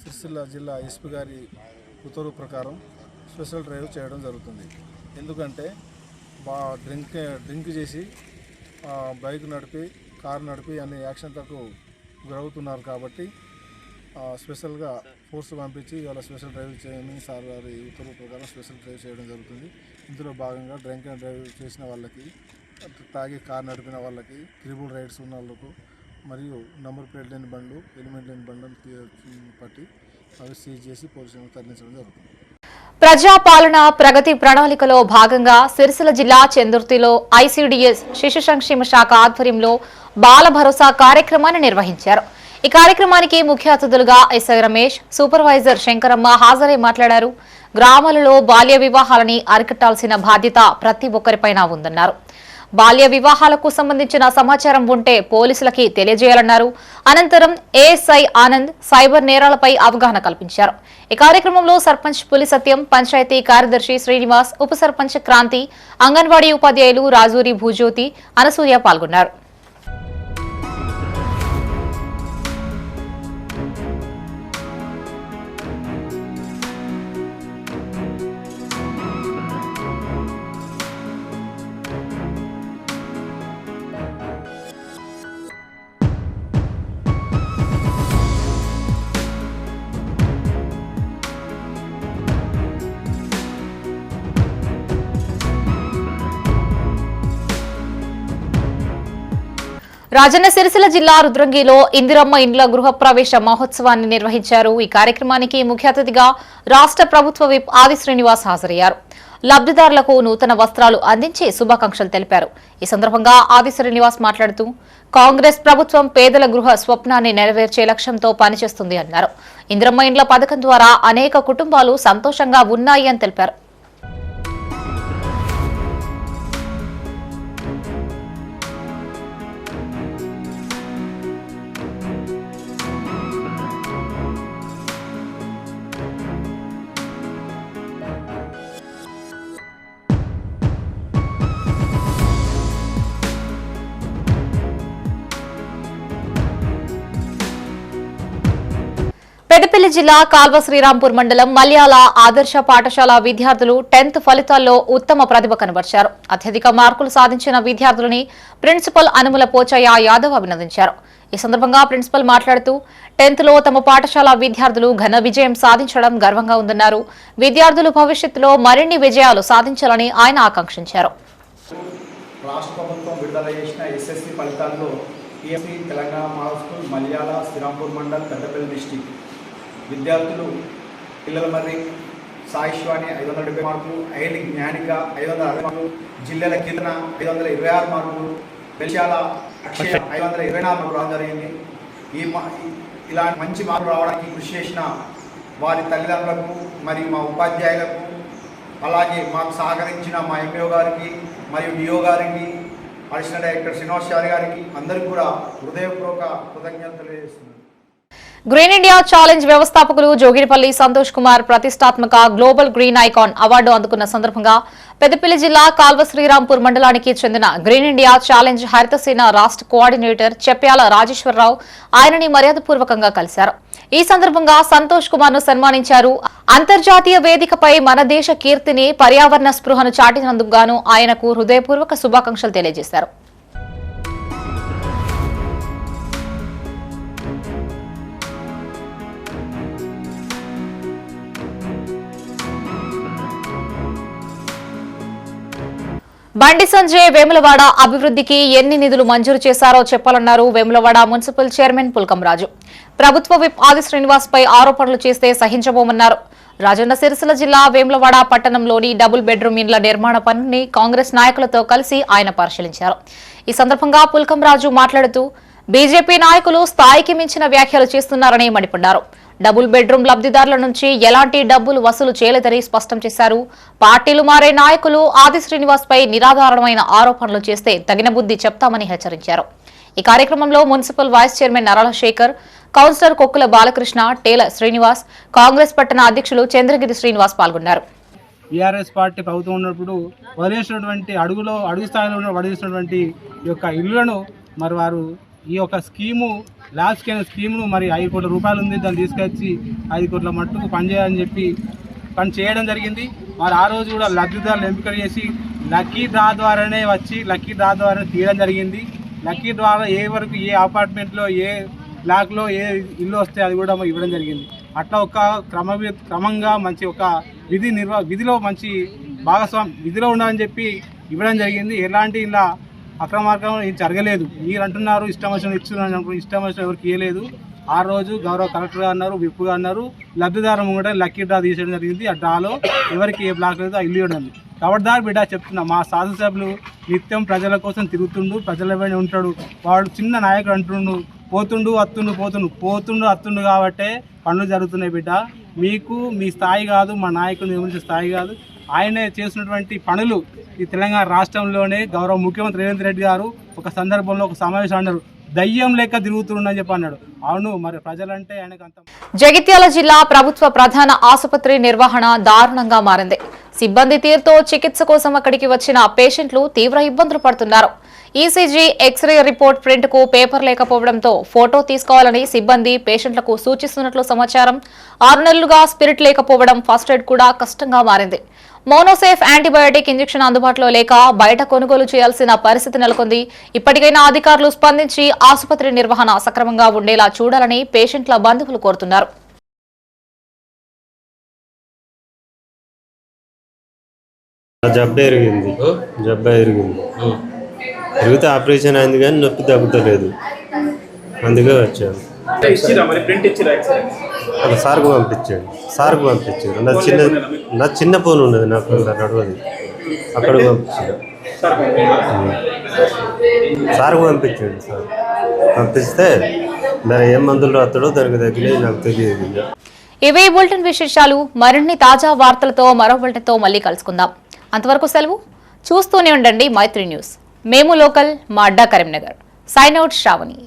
S8: సిరిసిల్ల జిల్లా ఎస్పీ గారి ఉత్తర్వు ప్రకారం స్పెషల్ డ్రైవ్ చేయడం జరుగుతుంది. ఎందుకంటే డ్రింక్ చేసి బైక్ నడిపి కారు నడిపి అన్ని యాక్సిడెంట్లకు గురవుతున్నారు కాబట్టి స్పెషల్గా ఫోర్స్ పంపించి ఇవాళ స్పెషల్ డ్రైవ్ చేయని సార్ గారి ఉత్తర్వు ప్రకారం స్పెషల్ డ్రైవ్ చేయడం జరుగుతుంది. ఇందులో భాగంగా డ్రింక్ అండ్ డ్రైవ్ చేసిన వాళ్ళకి, తాగి కారు నడిపిన వాళ్ళకి, ట్రిబుల్ రైడ్స్ ఉన్న వాళ్ళకు మరియు నంబర్ ప్లేట్ లేని బండ్లు, హెల్మెట్ లేని బండ్లు పట్టి అవి సీజ్ చేసి పోలీసులకు తరలించడం జరుగుతుంది.
S1: ప్రజాపాలన ప్రగతి ప్రణాళికలో భాగంగా సిరిసిల్ల జిల్లా చెందుర్తిలో ఐసీడీఎస్ శిశు సంక్షేమ శాఖ ఆధ్వర్యంలో బాల భరోసా కార్యక్రమాన్ని నిర్వహించారు. ఈ కార్యక్రమానికి ముఖ్య అతిథులుగా ఎస్ఐ రమేష్, సూపర్వైజర్ శంకరమ్మ హాజరై మాట్లాడారు. గ్రామాలలో బాల్య వివాహాలని అరికట్టాల్సిన బాధ్యత ప్రతి ఒక్కరిపైన ఉందన్నారు. బాల్య వివాహాలకు సంబంధించిన సమాచారం ఉంటే పోలీసులకి తెలియజేయాలన్నారు. అనంతరం ఏఎస్ఐ ఆనంద్ సైబర్ నేరాలపై అవగాహన కల్పించారు. ఈ కార్యక్రమంలో సర్పంచ్ పులి సత్యం, పంచాయతీ కార్యదర్శి శ్రీనివాస్, ఉప సర్పంచ్ క్రాంతి, అంగన్వాడీ ఉపాధ్యాయులు రాజూరి భూజ్యోతి, అనసూయ పాల్గొన్నారు. రాజన్న సిరిసిల్ల జిల్లా రుద్రంగిలో ఇందిరమ్మ ఇండ్ల గృహప్రవేశ మహోత్సవాన్ని నిర్వహించారు. ఈ కార్యక్రమానికి ముఖ్య అతిథిగా రాష్ట్ర ప్రభుత్వ విప్ ఆది శ్రీనివాస్ హాజరయ్యారు. లబ్ధిదారులకు నూతన వస్త్రాలు అందించి శుభాకాంక్షలు తెలిపారు. ఈ సందర్భంగా ఆది శ్రీనివాస్ మాట్లాడుతూ కాంగ్రెస్ ప్రభుత్వం పేదల గృహ స్వప్నాన్ని నెరవేర్చే లక్ష్యంతో పనిచేస్తుంది అన్నారు. ఇందిరమ్మ ఇండ్ల పథకం ద్వారా అనేక కుటుంబాలు సంతోషంగా ఉన్నాయి అని తెలిపారు. పెద్దపల్లి జిల్లా కాల్వ శ్రీరాంపూర్ మండలం మల్యాల ఆదర్శ పాఠశాల విద్యార్థులు 10th ఫలితాల్లో ఉత్తమ ప్రతిభ కనబర్చారు. అత్యధిక మార్కులు సాధించిన విద్యార్థులని ప్రిన్సిపల్ అనుముల పోచయ్య యాదవ్ అభినందించారు. ఈ సందర్భంగా ప్రిన్సిపల్ మాట్లాడుతూ 10th లో తమ పాఠశాల విద్యార్థులు ఘన విజయం సాధించడం గర్వంగా ఉందన్నారు. విద్యార్థులు భవిష్యత్తులో మరిన్ని విజయాలు సాధించాలని ఆయన ఆకాంక్షించారు.
S8: రాష్ట్ర ప్రభుత్వం విడుదల చేసిన ఎస్ఎస్సి ఫలితాల్లో TSC Telangana model school Malyala Srirampur mandal Peddapalli district విద్యార్థులు పిల్లల మర్రి సాయిశ్వాణి 570 మార్కులు, ఐలి జ్ఞానిక 560 మార్కులు, జిల్లెల కిరణ 526 మార్కులు, పెల్చాల అక్షయ 524 మార్కులు రావడం జరిగింది. ఇలాంటి మంచి మార్కులు రావడానికి కృషి చేసిన వారి తల్లిదండ్రులకు మరియు మా ఉపాధ్యాయులకు, అలాగే మాకు సహకరించిన మా ఎంఈఓ గారికి మరియు డిఓ గారికి, అడిషనల్ డైరెక్టర్ శ్రీనివాస్ గారికి అందరికీ కూడా హృదయపూర్వక కృతజ్ఞతలు తెలియజేస్తున్నాను.
S1: గ్రీన్ ఇండియా ఛాలెంజ్ వ్యవస్థాపకులు జోగినిపల్లి సంతోష్ కుమార్ ప్రతిష్టాత్మక గ్లోబల్ గ్రీన్ ఐకాన్ అవార్డు అందుకున్న సందర్భంగా పెద్దపల్లి జిల్లా కాల్వ శ్రీరాంపూర్ మండలానికి చెందిన గ్రీన్ ఇండియా ఛాలెంజ్ హరితసేన రాష్ట్ర కోఆర్డినేటర్ చెప్పాల రాజేశ్వరరావు ఆయనని మర్యాదపూర్వకంగా కలిశారు. ఈ సందర్భంగా సంతోష్ కుమార్ ను సన్మానించారు. అంతర్జాతీయ వేదికపై మన దేశ కీర్తిని, పర్యావరణ స్పృహను చాటినందుకు గాను ఆయనకు హృదయపూర్వక శుభాకాంక్షలు తెలియజేశారు. బండి సంజయ్ వేములవాడ అభివృద్ధికి ఎన్ని నిధులు మంజూరు చేశారో చెప్పాలన్నారు వేములవాడ మున్సిపల్ చైర్మన్ పుల్కంరాజు. ప్రభుత్వ విప్ ఆది శ్రీనివాస్ పై ఆరోపణలు చేస్తే సహించబోమన్నారు. రాజన్న సిరిసిల్ల జిల్లా వేములవాడ పట్టణంలోని డబుల్ బెడ్రూమ్ ఇండ్ల నిర్మాణ పనిని కాంగ్రెస్ నాయకులతో కలిసి ఆయన పరిశీలించారు. ఈ సందర్భంగా పుల్కంరాజు మాట్లాడుతూ బీజేపీ నాయకులు స్థాయికి మించిన వ్యాఖ్యలు చేస్తున్నారని మండిపడ్డారు. డబుల్ బెడ్రూమ్ లబ్ధిదారుల నుంచి ఎలాంటి డబ్బులు వసూలు చేయలేదని స్పష్టం చేశారు. పార్టీలు మారే నాయకులు ఆది శ్రీనివాస్ పై నిరాధారమైన ఆరోపణలు చేస్తే తగిన బుద్ధి చెప్తామని హెచ్చరించారు. ఈ కార్యక్రమంలో మున్సిపల్ వైస్ చైర్మన్ నరాల శేఖర్, కౌన్సిలర్ కొక్కుల బాలకృష్ణ, టేల శ్రీనివాస్, కాంగ్రెస్ పట్టణ అధ్యక్షులు చంద్రగిరి శ్రీనివాస్ పాల్గొన్నారు.
S12: బీఆర్ఎస్ పార్టీ ప్రభుత్వం ఉన్నప్పుడు వదిలేసినటువంటి అడుగు స్థాయిలో వదిలేసినటువంటి ఈ యొక్క ఇళ్లను మరి వారు ఈ యొక్క స్కీము లాస్ట్ స్కీమును మరి 5 కోట్ల రూపాయలు ఉంది, దాన్ని తీసుకొచ్చి 5 కోట్ల మట్టుకు పనిచేయాలని చెప్పి పని చేయడం జరిగింది. మరి ఆ రోజు కూడా లబ్ధిదారులు ఎంపిక చేసి లక్కీ డ్రా ద్వారానే వచ్చి లక్కీ డ్రా ద్వారా తీయడం జరిగింది. లక్కీ ద్వారా ఏ వరకు ఏ అపార్ట్మెంట్లో ఏ బ్లాక్లో ఏ ఇల్లు వస్తే అది కూడా ఇవ్వడం జరిగింది. అట్లా ఒక క్రమంగా మంచి ఒక విధిలో మంచి విధిలో ఉండాలని చెప్పి ఇవ్వడం జరిగింది. ఎలాంటి ఇలా అక్రమార్గం ఏం జరగలేదు. మీరు అంటున్నారు ఇష్టం వచ్చిన ఇస్తున్నారు, ఇష్టం వచ్చిన ఎవరికి ఇవ్వలేదు. ఆ రోజు గౌరవ కలెక్టర్ గారు అన్నారు, విప్గా అన్నారు, లబ్ధిదారం కూడా లక్కీ డ్రా తీసేయడం జరిగింది. ఆ డ్రాలో ఎవరికి ఏ బ్లాక్ లేదు ఆ ఇల్లు ఇవ్వడం. కాబట్టి బిడ్డ చెప్తున్నా, మా శాసనసభ్యులు నిత్యం ప్రజల కోసం తిరుగుతుండు, ప్రజల పైన ఉంటాడు. వాడు చిన్న నాయకుడు అంటుండు, పోతుండు అత్తుండు కాబట్టే పనులు జరుగుతున్నాయి బిడ్డ. మీకు మీ స్థాయి కాదు, మా నాయకుడు నిర్మించే స్థాయి కాదు. ఆయనే చేసినటువంటి పనులు ఈ తెలంగాణ రాష్ట్రంలోనే గౌరవ ముఖ్యమంత్రి రేవంత్ రెడ్డి గారు ఒక సందర్భంలో ఒక సమావేశం అన్నారు, దయ్యం లెక్క తిరుగుతుండని చెప్పి అన్నాడు. అవును, మరి ప్రజలంటే ఆయనకు అంత.
S1: జగిత్యాల జిల్లా ప్రభుత్వ ప్రధాన ఆసుపత్రి నిర్వహణ దారుణంగా మారింది. సిబ్బంది తీరుతో చికిత్స కోసం అక్కడికి వచ్చిన పేషెంట్లు తీవ్ర ఇబ్బందులు పడుతున్నారు. ఈసీజీ, ఎక్స్రే రిపోర్ట్ ప్రింట్ కు పేపర్ లేకపోవడంతో ఫోటో తీసుకోవాలని సిబ్బంది పేషెంట్లకు సూచిస్తున్నట్లు సమాచారం. 6 నెలలుగా స్పిరిట్ లేకపోవడం, ఫస్ట్ ఎయిడ్ కూడా కష్టంగా మారింది. మోనోసేఫ్ యాంటీబయాటిక్ ఇంజెక్షన్ అందుబాటులో లేక బయట కొనుగోలు చేయాల్సిన పరిస్థితి నెలకొంది. ఇప్పటికైనా అధికారులు స్పందించి ఆసుపత్రి నిర్వహణ సక్రమంగా ఉండేలా చూడాలని పేషెంట్ల బంధువులు కోరుతున్నారు.
S18: జబ్బే ఇరిగితే ఆపరేషన్ అయింది కానీ నొప్పి తగ్గుతలేదు, అందుకే వచ్చాను. సార్కు పంపించాడు. నా చిన్న ఫోన్ ఉన్నది, నాకు నడవది, అక్కడ పంపించాడు. సార్కు పంపించాడు. సార్ పంపిస్తే దాని ఏం మందులు రాస్తాడో దానికి తగ్గినది నాకు తెలియదు.
S1: ఇవే బులెటిన్ విశేషాలు. మరిన్ని తాజా వార్తలతో మరో బులెటిన్తో మళ్ళీ కలుసుకుందాం. అంతవరకు సెలవు. చూస్తూనే ఉండండి మైత్రి న్యూస్. మేము లోకల్, మా అడ్డా కరీంనగర్. Sign out Shravani.